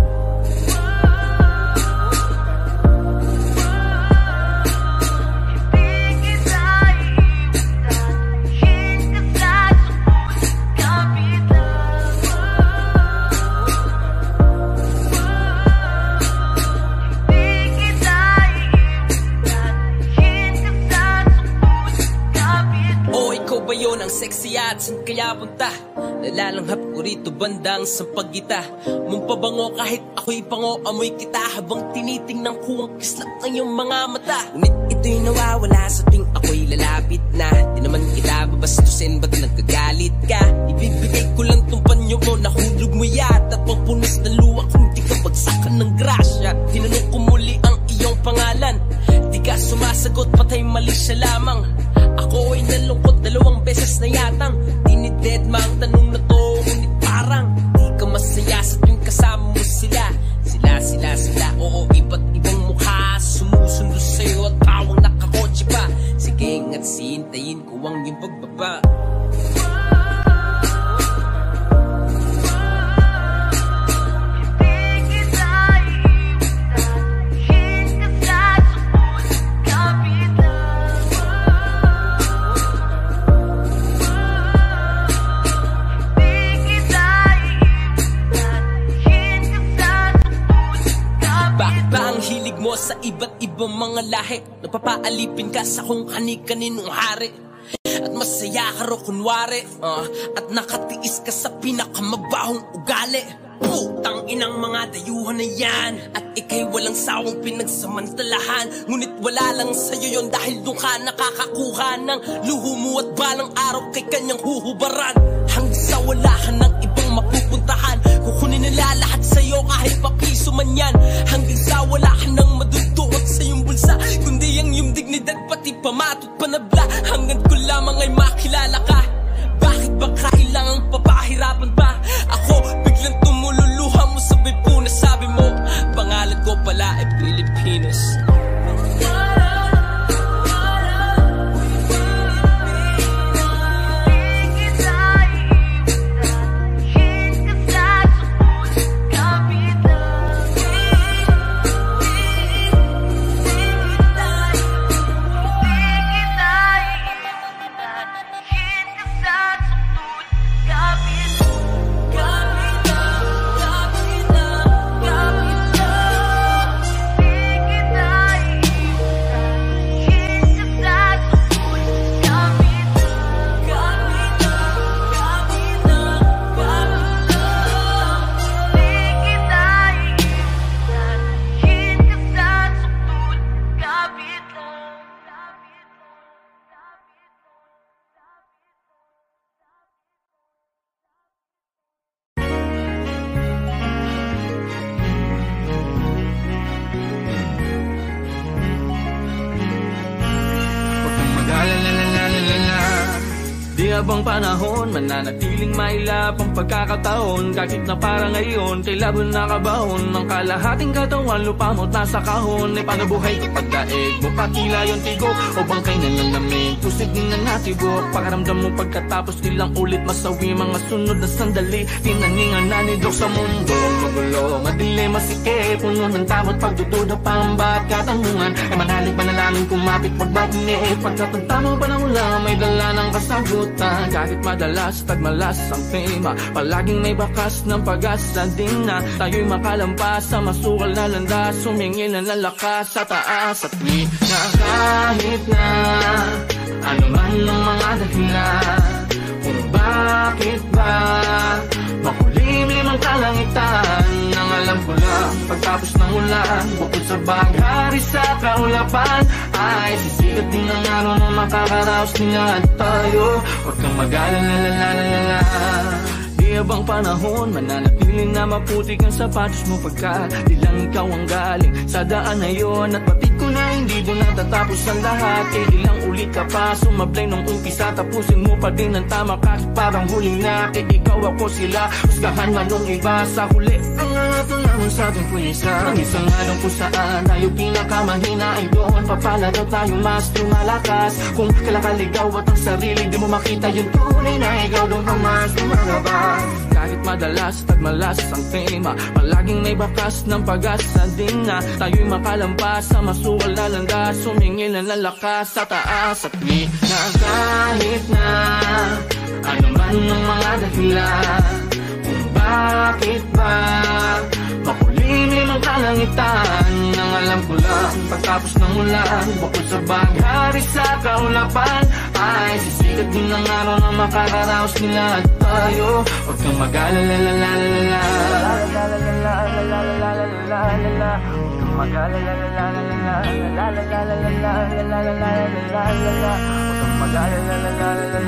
San kaya punta? Nalalanghap ko rito bandang sampagita. Mong pabango kahit ako'y pango, amoy kita habang tinitingnan ko ang kislat ng iyong mga mata. Ngunit ito'y nawawala sa tuwing ako'y lalapit na. Di naman kita babastusin, ba't nagkagalit ka? Ibibigay ko lang tong panyo mo, nahulog mo yata tong punos na luwa kung di ka bagsakan ng grasya. Tinanong ko muli ang iyong pangalan, di ka sumasagot, patay mali siya lamang. Ako ay nalungkot 2 beses na yatang dinidedma ang tanong na to, ngunit parang di ka masaya sa tuwing kasama mo sila. Sila, oo, iba't ibang mukha sumusundo sa'yo at tawang nakakotse pa. Sige nga't sintayin ko ang iyong pagbaba. Mo sa iba't ibang mga lahi, napapaalipin ka sa kung kani-kaninong hari. At masaya ka ro kunwari, at nakatiis ka sa pinakamabahong ugali. Putang inang mga dayuhan na yan, at ikay walang sawang pinagsamantalahan. Ngunit wala lang sa'yo yon dahil doon ka nakakakuha ng luho mo at balang araw kay kanyang huhubaran. Hanggang sa wala ka ng ibang mapupuntahan, kukunin nila lahat sa'yo kahit pa piso man yan. Hanggang sa wala ka ng madudukot sa iyong bulsa, kundi ang iyong dignidad pati pamatot panabla. Hanggang ko lamang ay makilala ka. Bakit ba kailangang papahirapan pa? Ako biglang tumululuha mo, sabay po na sabi mo pangalan ko pala ay Pilipinas. Habang panahon, mananatiling mailap ang pagkakataon. Kahit na para ngayon, kay laban nakabahon. Ang kalahating katawan, lupa mo't nasa kahon. Ay panabuhay ipagdaig mo, patila yung tigo o bangkay na lalamig, tusig din na natibok. Pakaramdam mo pagkatapos nilang ulit masawi mga sunod na sandali. Tinaningan na nidok sa mundo, magulo, madilim, masikip, puno ng tamot, pagdududa, pambat, katanungan. Ay manalig manalangin, kumapit, pagbaginig. Pagkatagtamo pa ng ulam, may dala ng kasagutan. Kahit madalas, tagmalas ang tema, palaging may bakas ng pag-asa din na tayo'y makalampas sa masukal na landas. Sumingin na lalakas sa taas at di na kahit na ano man ang mga dahilan kung bakit ba makulimlim ang kalangitan. Ang alam ko lang, pagtapos ng ulan, bukod sa baghari sa kaulapan, ay sisikat din ang araw na makakaraos nila at tayo. Huwag kang mag-alala. Di habang panahon, mananatili na maputik ang sapatos mo pagka di lang ikaw ang galing sa daan na yun. At batid ko na hindi doon natatapos ang lahat, eh ilang ulit ka pa sumablay nung umpisa, tapusin mo pa din ang tama kahit parang huling na. Kaya ikaw ako sila, husgahan man nung iba sa huli. Ang ato naman sa ating puwisa, ang isang araw kung saan tayo pinakamahina ay doon papala daw tayo mas lumalakas. Kung kalakaligaw at ang sarili di mo makita yung tunay na ikaw doon ang mas lumalabas. Kahit madalas, tagmalas ang tema, palaging may bakas ng pag-asa din na tayo'y makalampas sa masukal na landas. Sumingil na lalakas sa taas at di na kahit na ano man ang mga dahilan kung bakit ba makulimlim ang kalangitan. Ang alam ko lang, pagtapos ng ulan, bukod sa baghari sa kaulapan, ay sisikat din ng araw na makakaraos nila at tayo. Huwag kang mag-alala,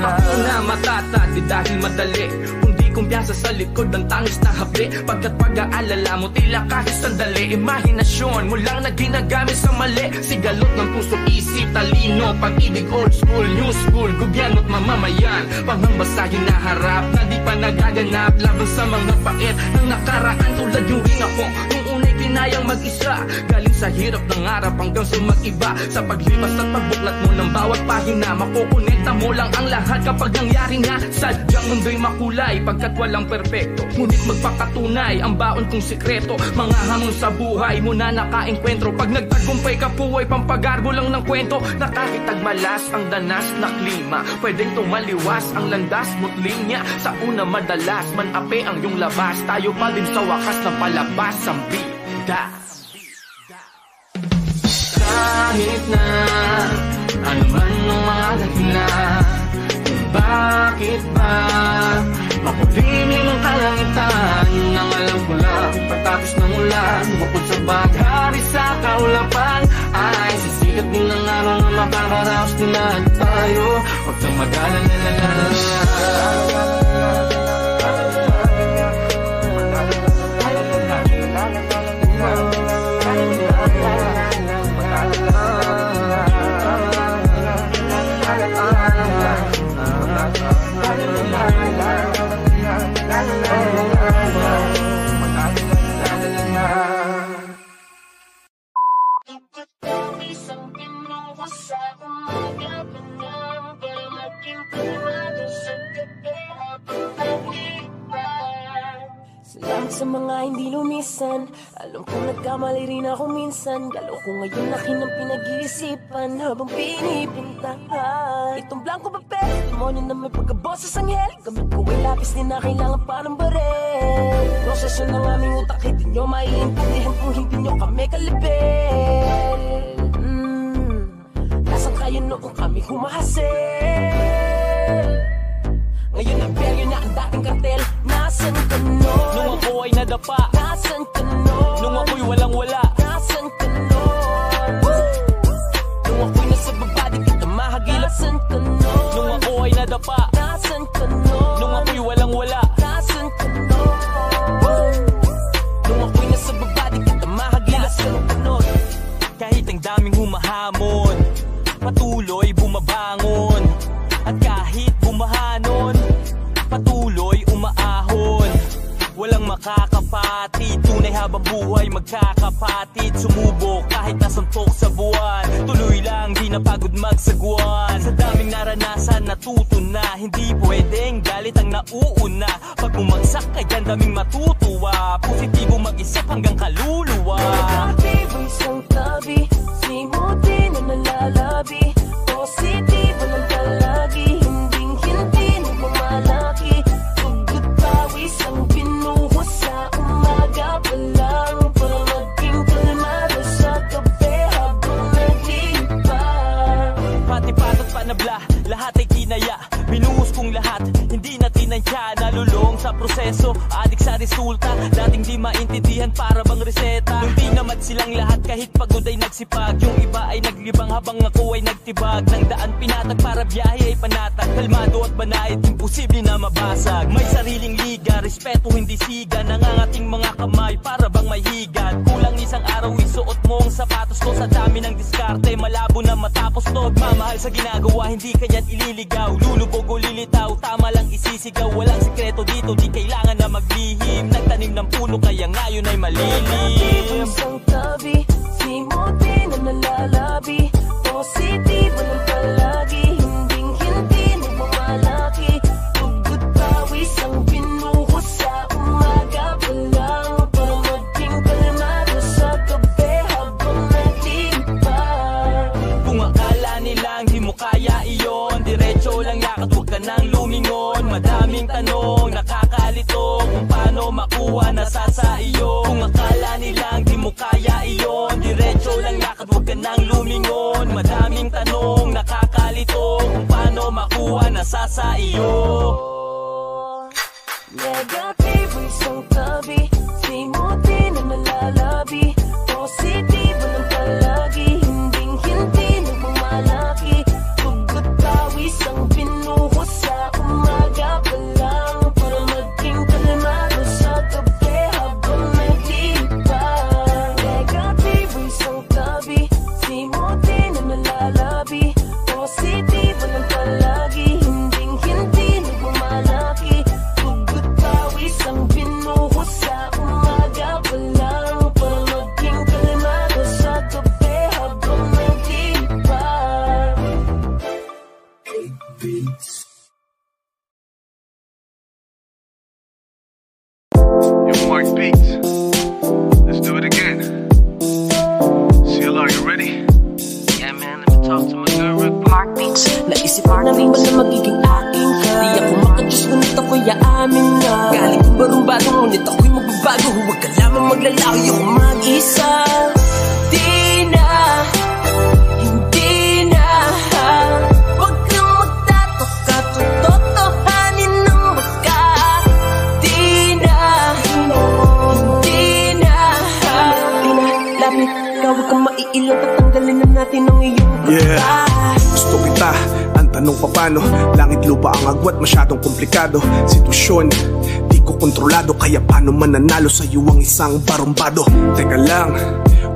ako na matatati dahil madali, hindi kumpiyansa sa likod ng tangis na hapli. Pagkat pag-aalala mo tila kahit sandali, imahinasyon mo lang na ginagamit sa mali. Sigalot ng puso, isip, talino, pag-ibig, old school, new school, gobyerno't mamamayan. Pangamba sa hinaharap na di pa nagaganap, laban sa mga pait ng nakaraan. Tulad yung ring ako, nung una'y kinayang mag-isa, galing sa hirap ng harap hanggang sa mag-iba. Sa paglipas at pagbuklat mo ng bawat pahina, makukonekta mo lang ang lahat kapag nangyari nga. Sadyang mundo'y makulay pagkat walang perpekto, ngunit magpakatunay ang baon kong sikreto. Mga hamon sa buhay mo na nakaengkwentro, pag nagtagumpay ka po ay pampagarbo lang ng kwento. Nakakitagmalas ang danas na klima, pwedeng tumaliwas ang landas mo't linya. Sa una madalas manape ang iyong labas, tayo pa din sa wakas ng palabas ang bida. Kahit na ano man ang mga dahilan, bakit ba makulimlim ang kalangitan? Ang alam ko lang, pagtapos ng ulan, bukod sa baghari sa kaulapan, ay sisikat din ang araw na makakaraos nila at tayo. Huwag kang mag-alala. Salamat sa mga hindi lumisan. Alam kong nagkamali rin ako minsan. Galaw ko ngayon akin ang pinag-iisipan habang pinipuntahan itong blanco papel, demonyo na may pagkaboses anghel. Gamit ko ay lapis, di na kailangan pa ng barel. Proseso ng aming utak, hindi nyo maiintindihan kung hindi nyo kami kalibel. Nasaan kayo noong kami humahasil? Ngayon ang peryo na ang dating kartel. Nasaan ka nun? Nung ako ay nadapa. Nasaan ka nun? Nung ako'y walang-wala. Nasaan ka nun? Nung ako'y nasa baba, di kita mahagilap. Nasaan ka nun? Nung ako ay nadapa. Nasaan ka nun? Nung ako'y walang-wala. Nasaan ka nun? Nung ako'y nasa baba, di kita mahagilap. Nasaan ka nun? Kahit ang daming humahamon, patuloy bumabangon. At kahit bumahanon, patuloy umaahon. Walang makakapatid, tunay habang buhay magkakapatid. Sumubok kahit nasuntok sa buwan, tuloy lang di napagod magsagwan. Sa daming naranasan natuto na, hindi pwedeng galit ang nauuna. Pag bumagsak ka dyan daming matutuwa, positibo mag-isip hanggang kaluluwa. Negatibo isang tabi, simuti na nalalabi. Positibo lang palagi, hinding-hindi nagmamalaki. Tugot pawis ang binuhos sa umaga pa lang, para maging kalmado sa gabi habang naglipas. Pati patot panabla, lahat ay kinaya. Binuhos kong lahat, hindi na tinansya. Nalulong sa proseso, adik sa resulta. Dating di maintindihan para bang reseta. Nung di naman silang lahat kahit pagod ay nagsipag. Yung iba ay naglibang habang ako ay nagtibag. Nang daan pinatag para biyahe ay panatag. Kalmado at banayad, imposible na mabasag. May sariling liga, respeto hindi siga. Nangangating mga kamay para bang may higad. Kulang isang araw isuot mo ang sapatos ko. Sa dami ng diskarte, malabo na matapos to. Mamahal sa ginagawa, hindi kanyan ililigaw. Lulubog o lilitaw, tama lang isisigaw. Walang sikreto dito, di kailangan na maglihim. Nagtanim ng puno, kaya ngayon ay malilim. Isang tabi, simuti na nalalabi. Positibo lang palagi, hinding-hindi nagmamalaki. Tugot pawis ang binuhos sa umaga pa lang, para maging kalmado sa gabi habang naglipas. Kung akala nilang di mo kaya iyon, diretso lang lakad, huwag ka nang lumingon. Madaming tanong, nakakalito, kung paano makuha nasa sa iyo. Kung akala nilang di mo kaya iyon, diretso lang lakad, huwag ka nang lumingon. Madaming tanong, nakakalito, kung paano nasa sa iyo. Negatibo isang tabi, simuti na nalalabi, positibo ng palagi, hinding-hindi na bumalaki, tugot pawis ang binuhos sa umaga pa lang, para maging kalmado sa gabi habang naglipas. Negatibo isang tabi, simuti na nalalabi, positibo ng palagi, hinding-hindi na bumalaki, tugot pawis ang binuhos sa umaga pa lang, para maging kalmado sa gabi habang naglipas. Yo, Mark Beats. Let's do it again. CLR, you ready? Yeah man, let me talk to my girl Rick. Mark Beats. Naisip mo na rin ba na magiging akin ka? Di ako makadiyos ngunit ako'y aamin na galing kong barumbado ngunit ako'y magbabago. Huwag ka lamang maglalaho, ako mag-isa. Di na, hindi na, huwag kang magtataka, totohanin ng baka. Di na, hindi na, lapit ka, huwag kang maiilang, tatanggalin na natin ang iyong kaka. Gusto kita, ang tanong pa paano? Langit lupa ang agwat, masyadong komplikado. Sitwasyon, di ko kontrolado, kaya paano mananalo sa'yo ang isang barumbado? Teka lang,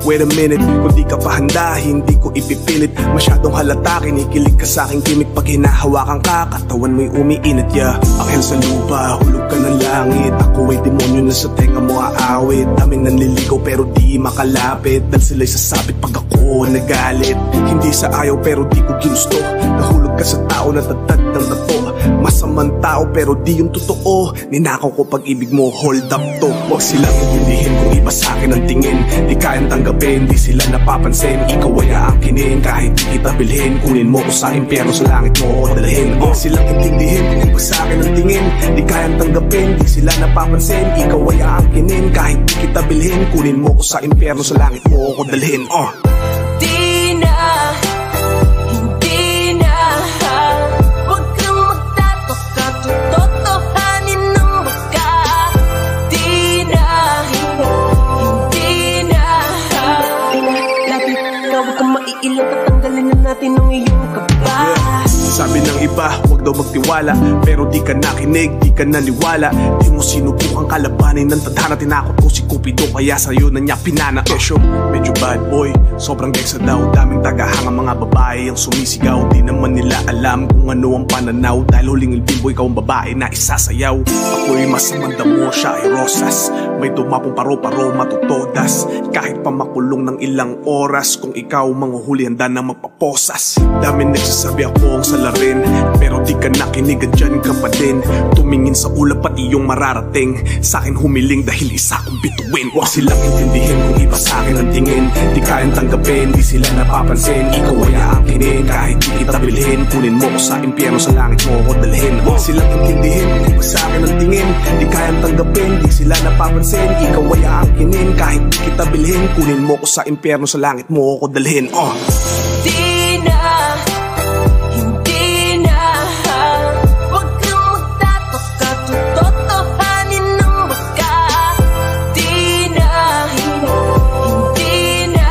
wait a minute, kung di ka pa handa, hindi ko ipipilit. Masyadong halata, kinikilig ka sa aking gimmick. Pag hinahawakan ka, katawan mo'y umiinit, yeah. Akhel sa lupa, hulog ka ng langit. Ako ay demonyo na sa tenga mo aawit. Daming nanliligaw pero di makalapit, dahil sila'y sasabit pag ako nagalit. Hindi sa ayaw pero di ko ginusto, nahulog ka sa tao na tatad ng tato. Masamang tao pero di yung totoo, ninakaw ko pag-ibig mo, hold up to. Huwag silang intindihin kung iba sa'kin ang tingin, di kayang tanggapin, di sila napapansin. Ikaw ay aangkinin, kahit di kita bilhin, kunin mo ko sa impyerno, sa langit mo ko dalhin. Huwag silang intindihin kung iba sa'kin ang tingin, di kayang tanggapin, di sila napapansin. Ikaw ay aangkinin, kahit di kita bilhin, kunin mo ko sa impyerno, sa langit mo ko dalhin. Di na, hindi na, huwag kang magtataka, totohanin ng baka. Di na, hindi na, lapit ka, huwag kang maiilang, tatanggalin na natin ang iyong kaba. Sabi ng iba, huwag daw magtiwala, pero di ka nakinig, di ka naniwala. Di mo sinubukang kalabanin ng tadhana. Tinakot ko si Cupido, kaya sa'yo na niya pinana. Kesyo, medyo bad boy, sobrang geksa daw. Daming tagahang ang mga babae ang sumisigaw. Di naman nila alam kung ano ang pananaw, dahil huling ilbimbo ikaw ang babae na isasayaw. Ako'y masamang damo, siya ay rosas. May dumapong paro-paro, matutodas. Kahit pa makulong ng ilang oras, kung ikaw manghuhuli, handa na magpaposas. Dami nagsasabi akong salarin, pero di ka nakinig, andyan ka pa din. Tumingin sa ulap at iyong mararating, sa'kin humiling dahil isa kong bituin. Huwag silang intindihin kung iba sa'kin ang tingin, di kayang tanggapin, di sila napapansin. Ikaw ay aangkinin, kahit di kita bilhin, kunin mo ko sa impyerno, sa langit mo ko dalhin. Huwag silang intindihin kung iba sa'kin ang tingin, di kayang tanggapin, di sila napapansin. Ikaw ay aangkinin, kahit di kita bilhin, kunin mo ko sa impyerno, sa langit mo ko dalhin. Di na, hindi na, huwag kang magtataka, totohanin ng baka. Di na, hindi na,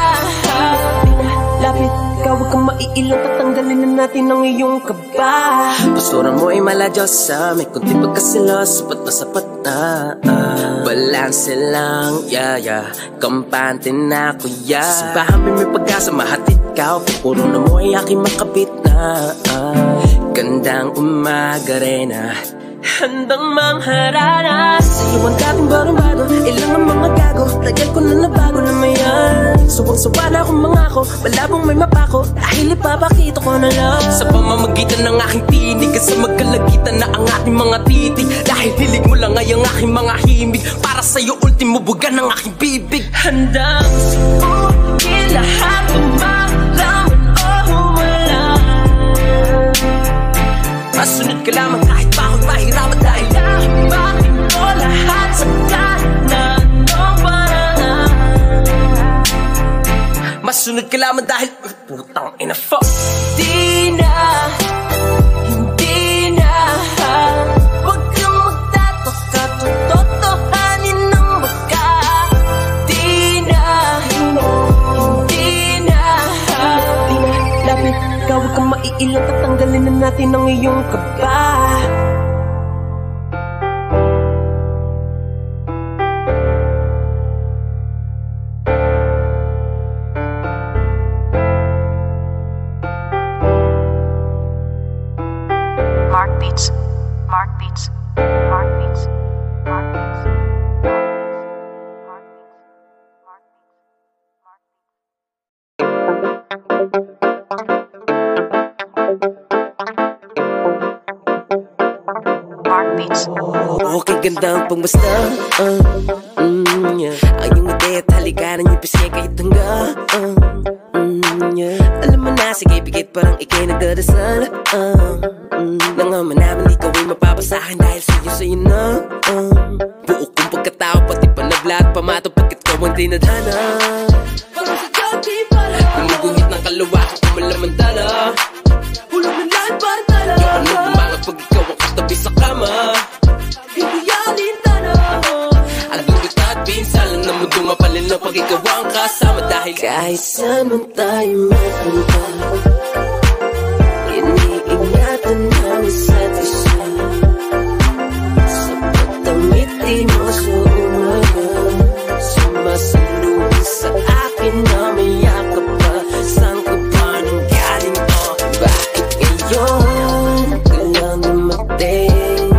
lapit ka, huwag kang maiilang, tatanggalin na natin ang iyong kaba. Pastora mo ay maladyosa, may kunti pagkasilos, sapat na sapat na. Balanse lang, yeah, kampante na kuya. Sa simbahan may pag-asa, mahatid ka, pupuro na mo ay aking makabit na. Gandang umaga rin handang mangharana. Sa iwan dating barumbado, ilang ang mga gago, tagal ko na nabago na mayan. Suwang-suwa na akong mangako, malabong may mapako, dahil ipapakita ko na lang. Sa pamamagitan ng aking tinig, sa magkalagitan na ang ating mga titig. Dahil hilig mo lang ay ang aking mga himig, para sa'yo ultimo buga ng aking bibig. Handang subukin lahat ng malaman o wala. Masunod ka lamang kahit pa ako'y mahirapan, dahil bakit ko lahat sa kanan ng paraan. Masunod ka lamang dahil putang ina fuck. Di na, hindi natin ang iyong kaba. Mark Beats, Mark Beats, Mark Beats, Mark Beats. Mark Beats. Okay, ganda ang pangmasta yeah. Ang iyong ngiti at halikaran niyo pisngi kahit hangga yeah. Alam mo na, sige, bigit parang ikay nagdadasal Nangaman namin ikaw ay mapapasakin dahil sa'yo na buo kong pagkatao, pati panabla at pamato pagkat ko ang dinadhana. Parang sa dati pala gumuguhit ng kalawakan kung malamandala. Hulog ng lahat parang tala. Yung anong bumangat pag ikaw ang katabi sa kama. Hindi alintana. Ang lubit at pinsalan na mundo mapalil na pag ikaw ang kasama. Dahil kahit saan man tayo mapunta, iniingatan ng isa't isa. Sa pagtamiti mo sa umaga, sumasalubong sa akin na may yakap pa. Saan ka ba nang galing ko? Bakit ngayon ka lang dumating?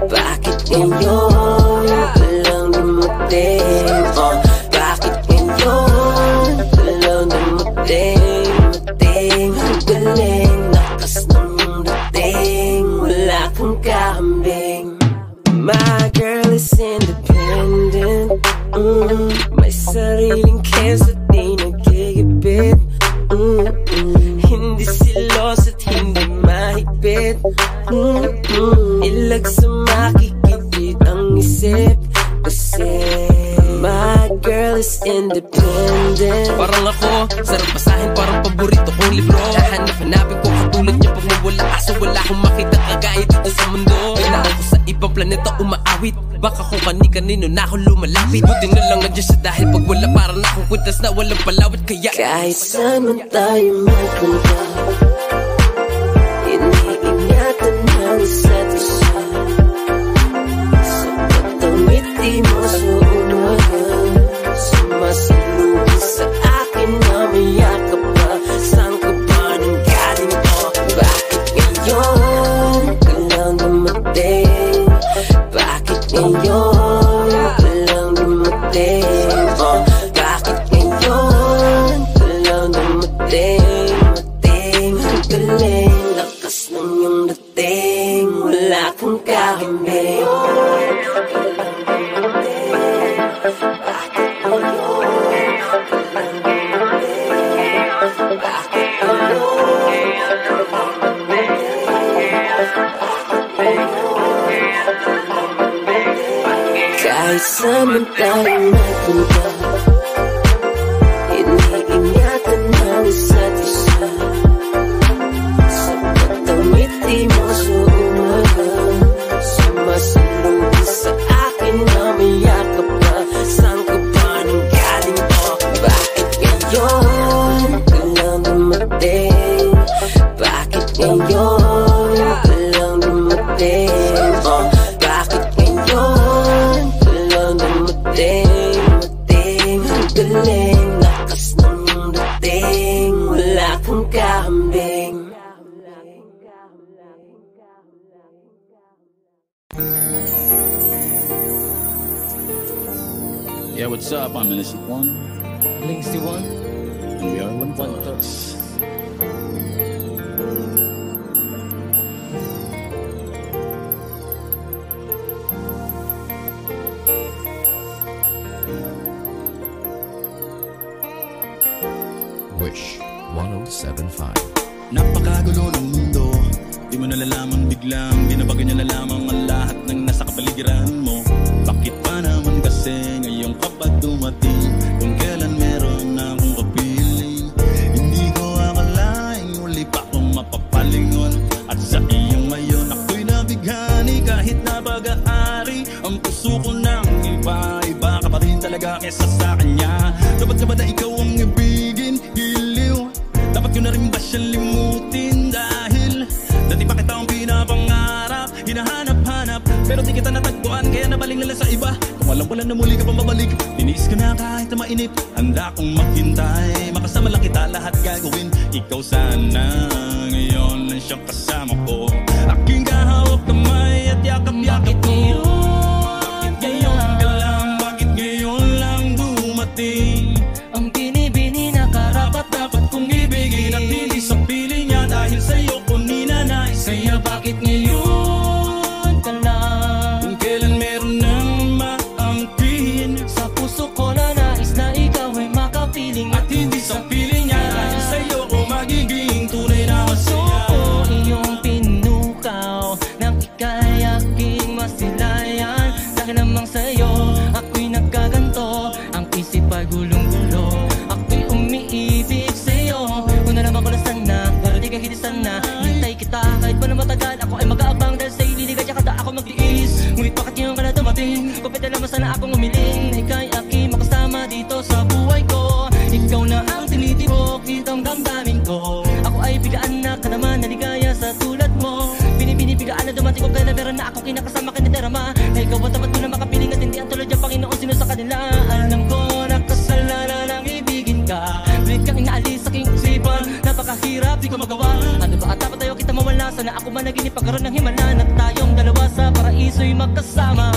Bakit ngayon ka lang dumating? Bakit ngayon ka lang dumating? Mating, galing, lakas ng dating, wala kang kahambing. My girl is independent, may sariling kiss at di nagigipit, hindi silos at hindi mahigpit, ilag sa makikipit ang isip. Kasi my girl is independent. Parang ako, sarap basahin, parang paborito kong libro. Hahanap-hanapin ko katulad niya pag mawala. Kaso wala akong makita kagaya dito sa mundo. Kailangan ko sa ibang planeta umaawit. Baka kung kani-kanino na ako lumalapit. Buti na lang nandiyan siya dahil pag wala parang akong kwintas na walang palawit. Kaya kahit saan man tayo magpunta, iniingatan ng isa't isa. Sa pagtamiti mo sa umaga, sumasalubong sa akin na may yakap pa. Saan ka ba nang galing ko? Bakit ngayon ka lang dumating? Bakit ngayon ka lang dumating? Bakit ngayon ka lang dumating? Mating, galing, lakas ng iyong dating, wala kang kahambing. Kahit saan man tayo magpunta, iniingatan ng isa't isa. Sa pagtamiti mo sa umaga, sumasalubong sa akin na may yakap pa. Saan ka ba nang galing ko? Bakit ngayon ka lang dumating? Bakit ngayon ka lang dumating? Bakit ngayon ka lang dumating? Mating, galing, lakas ng iyong dating, wala kang kahambing. Yeah, what's up? I'm Innocent One. Links One. And we are One Thoughts. Wish 1075. Napakagulo ng mundo, di mo nalalamang biglang binabago niya na lamang ang lahat ng nasa kapaligiran mo. Bakit pa naman kasi ngayon kapag dumating, kung kailan meron na akong kapiling? Hindi ko akalaing muli pa akong mapapalingon. At sa iyong ngayon ako'y nabighani kahit na pag-aari. Ang puso ko ng iba ka pa rin talaga kesa sa kanya. Dapat ka ba na ikaw ang ibigin? Giliw, dapat ko na rin ba siyang limutin? Dahil dati pa kita sa iba. Kung alam ko lang na muli ka pang babalik, tiniis ko na kahit na mainip. Handa kong maghintay, makasama lang kita, lahat gagawin. Ikaw sana ngayon ang siyang kasama ko. Aking kahawak kamay at yakap-yakap ko. Bakit ngayon ka lang, bakit ngayon lang dumating? Ang binibini na karapat-dapat kong ibigin, at hindi sa piling niya dahil sa'yo ko ninanais. Kaya bakit ngayon ka lang? Kung kailan meron nang maangkin, sa puso ko na nais na ikaw ay makapiling, at hindi sa piling niya dahil sa'yo ko magiging tunay na masaya. Iyong pinukaw nang ika'y aking masilayan. Dahil namang sa'yo ako'y nagkaganto, ang isip ay gulong-gulo, ako'y umiibig sa'yo. Kung nalaman ko na sana, pero di ka hilisan na. Hintay kita kahit pa na matagal, ako ay mag-aabang dahil sa'yo liligan siya kada ako magtiis. Ngunit bakit ngayon ka na dumating? Kupit na naman sana akong umiling, ika'y aking makasama dito sa buhay ko. Ikaw na ang tinitibok ditong damdamin ko. Ako ay bigaan na ka naman, naligaya sa tulad mo. Binibigaan na dumating ko kaya na meron na ako kinakasama kinadarama. Na ikaw ang tapat ko na makapiling at hindi ang tulad yung Panginoon sino sa kanila. Alam ko na kasalanan ang ibigin ka, balik kang inaalis sa aking isipan. Napakahirap, di ko magawa. Ano ba at dapat tayo kita mawala? Sana ako man naginip pagkaroon ng himalan, at tayong dalawa sa paraiso'y magkasama.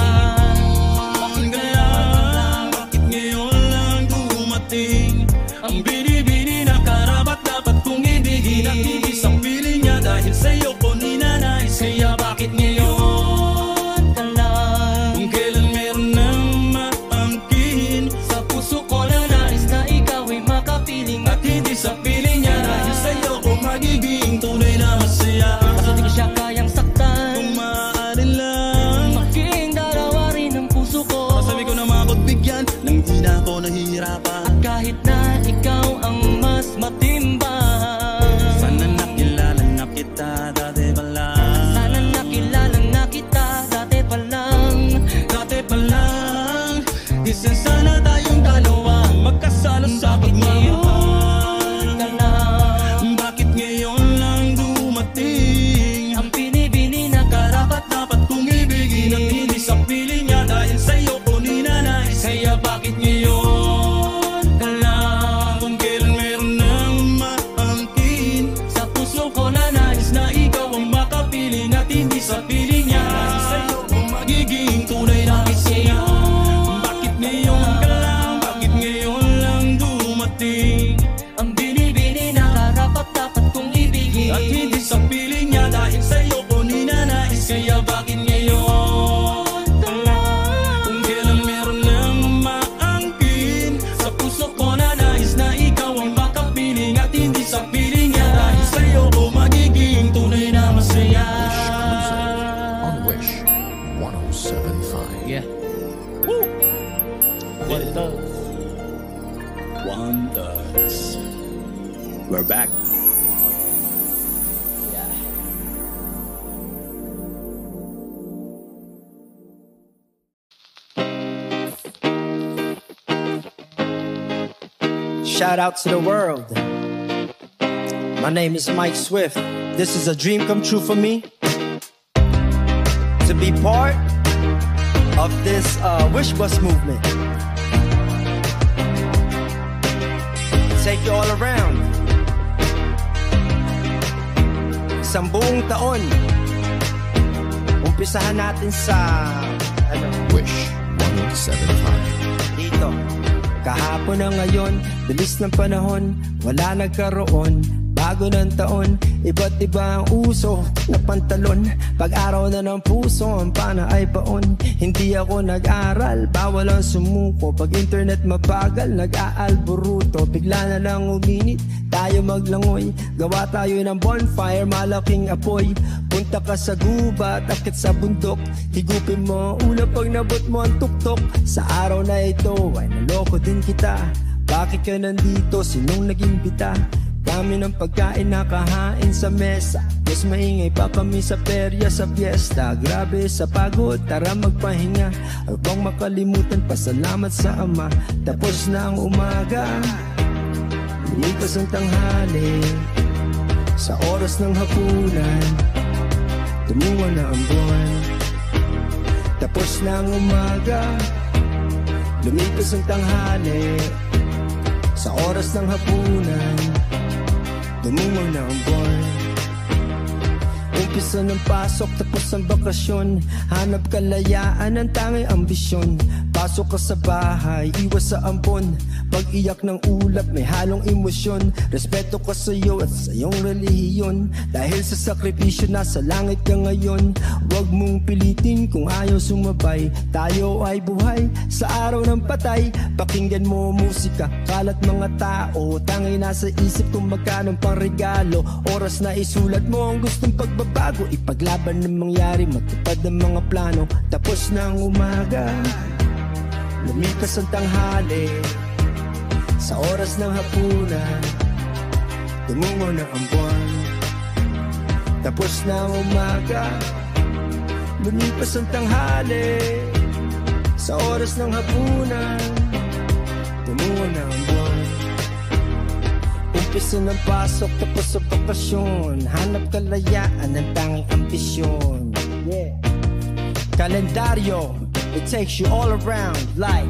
Bakit ngayon lang dumating? Ang binibini na karapat-dapat kong ibigin, at hindi sa piling niya dahil sa'yo ko ninanais. Kaya bakit ngayon ka lang? Kung kailan meron nang maangkin, sa puso ko na nais na ikaw ay makapiling, at hindi sa piling niya dahil sa'yo ko magiging tunay na masaya. Kaso di ko siya kayang saktan, kung maaari lang maging dalawa rin ang puso ko. Masabi ko na mapagbigyan nang di na ako nahihirapan. At kahit na ikaw ang mas matimbang, sana nakilala na kita dati pa lang. sana nakilala na kita dati pa lang. Dati pa lang, isang sana tayong dalawa magkasala sa pagmamahal. Bakit ngayon lang dumating? Ang binibini na karapat-dapat kong ibigin, at hindi sa piling niya dahil sa'yo ko ninanais. Kaya bakit ngayon ka lang? Kung kailan meron nang maangkin, sa puso ko na nais na ikaw ang makapiling, at hindi sa piling niya dahil sa'yo ko magiging tunay na masaya. Bakit ngayon ka lang? Bakit ngayon lang dumating? ang binibini na karapat-dapat kong ibigin, at hindi sa piling niya dahil sa'yo ko ninanais. Kaya bakit ngayon ka lang? Kung kailan meron nang maangkin, sa puso ko na nais na ikaw ang makapiling, at hindi sa piling niya dahil sa'yo ko magiging tunay na masaya. On Wish 107.5. Yeah. Woo! Wonders. We're back. Shout out to the world. My name is Mike Swift. This is a dream come true for me, to be part of this Wish Bus movement. Take you all around. Isang buong taon, umpisahan natin sa Wish 107.5. dito. Kahapon na ngayon, bilis ng panahon, wala nagkaroon. Bago ng taon, iba't iba ang uso na pantalon. Pag-araw na ng puso, ang pana ay baon. Hindi ako nag-aral, bawal ang sumuko. Pag internet mabagal, nag-aalboruto. Bigla na lang uminit, tayo maglangoy. Gawa tayo ng bonfire, malaking apoy. Punta ka sa gubat, akit sa bundok. Higupin mo ang ulo pag nabot mo ang tuktok. Sa araw na ito ay naloko din kita. Bakit ka nandito? Sinong nag-imbita? Dami ng pagkain nakahain sa mesa. Mas maingay pa kami sa perya sa fiesta. Grabe sa pagod, tara magpahinga. Huwag bang makalimutan, pasalamat sa Ama. Tapos na ang umaga, lipas ang tanghali. Sa oras ng hapunan, tumungo na ang buwan. Tapos na ang umaga, lumipas ang tanghali. Sa oras ng hapunan, dumungaw na ang buwan. Umpisa ng pasok, tapos ang bakasyon. Hanap kalayaan, ang tanging ambisyon. Pasok ka sa bahay, iwas sa ampon. Pag-iyak ng ulap, may halong emosyon. Respeto ka sa iyo at sa iyong relihiyon. Dahil sa sakripisyo, nasa langit ka ngayon. Huwag mong pilitin kung ayaw sumabay. Tayo ay buhay sa araw ng patay. Pakinggan mo musika, kalat mga tao. Tangay nasa isip kung magkano pang regalo. Oras na isulat mo ang gustong pagbabago. Ipaglaban ng mangyari, matupad ang mga plano. Tapos na ang umaga, lumipas ang tanghali. Sa oras ng hapunan, dumungaw na ang buwan. Tapos na ang umaga, lumipas ang tanghali. Sa oras ng hapunan, dumungaw na ang buwan. Umpisa ng pasok, tapos sa bakasyon. Hanap kalayaan, ang tanging ambisyon. Yeah. Kalendaryo, it takes you all around like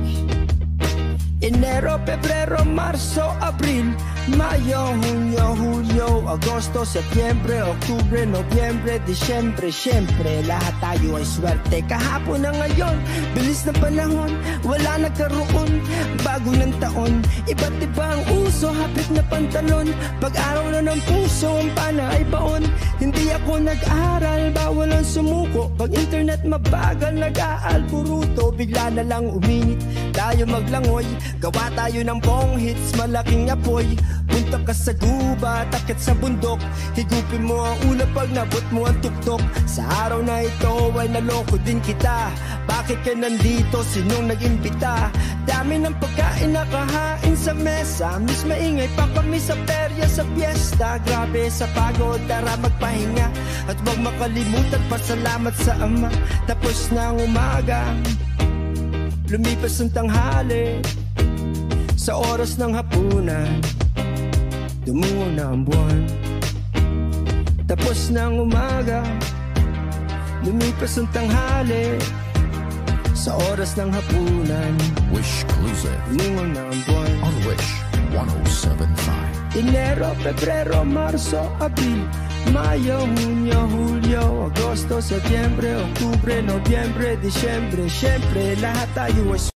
Enero, Pebrero, Marzo, Abril, Mayo, Junio, Julio, Agosto, Setyembre, Oktubre, Nobyembre, Disyembre. Siyempre, lahat tayo ay swerte. Kahapon na ngayon, bilis ng panahon, wala nagkaroon. Bago ng taon, iba't iba ang uso, hapit na pantalon. Pag-araw na ng puso, ang pana ay baon. Hindi ako nag-aral, bawal ang sumuko. Pag internet mabagal, nag-aalburuto. Bigla na lang uminit, tayo maglangoy. Gawa tayo ng bong hits, malaking apoy. Punta ka sa guba, takit sa bundok. Higupin mo ang ulap pag nabot mo ang tuktok. Sa araw na ito ay naloko din kita. Bakit ka nandito? Sinong nag-imbita? Dami ng pagkain nakahain sa mesa. Miss maingay pa kami sa perya sa fiesta. Grabe sa pagod, tara magpahinga. At huwag makalimutan pasalamat sa Ama. Tapos na ang umaga, lumipas ang tanghali. Sa oras ng hapunan, dumungaw na ang buwan. Tapos na ang umaga, lumipas ang tanghali. Sa oras ng hapunan, Wish exclusive dumungaw na ang buwan. on Wish 107.5. Enero, Pebrero, Marzo, Abril, Mayo, Junio, Julio, Agosto, Setyembre, Oktubre, Nobyembre, Disyembre. Siyempre, lahat tayo ay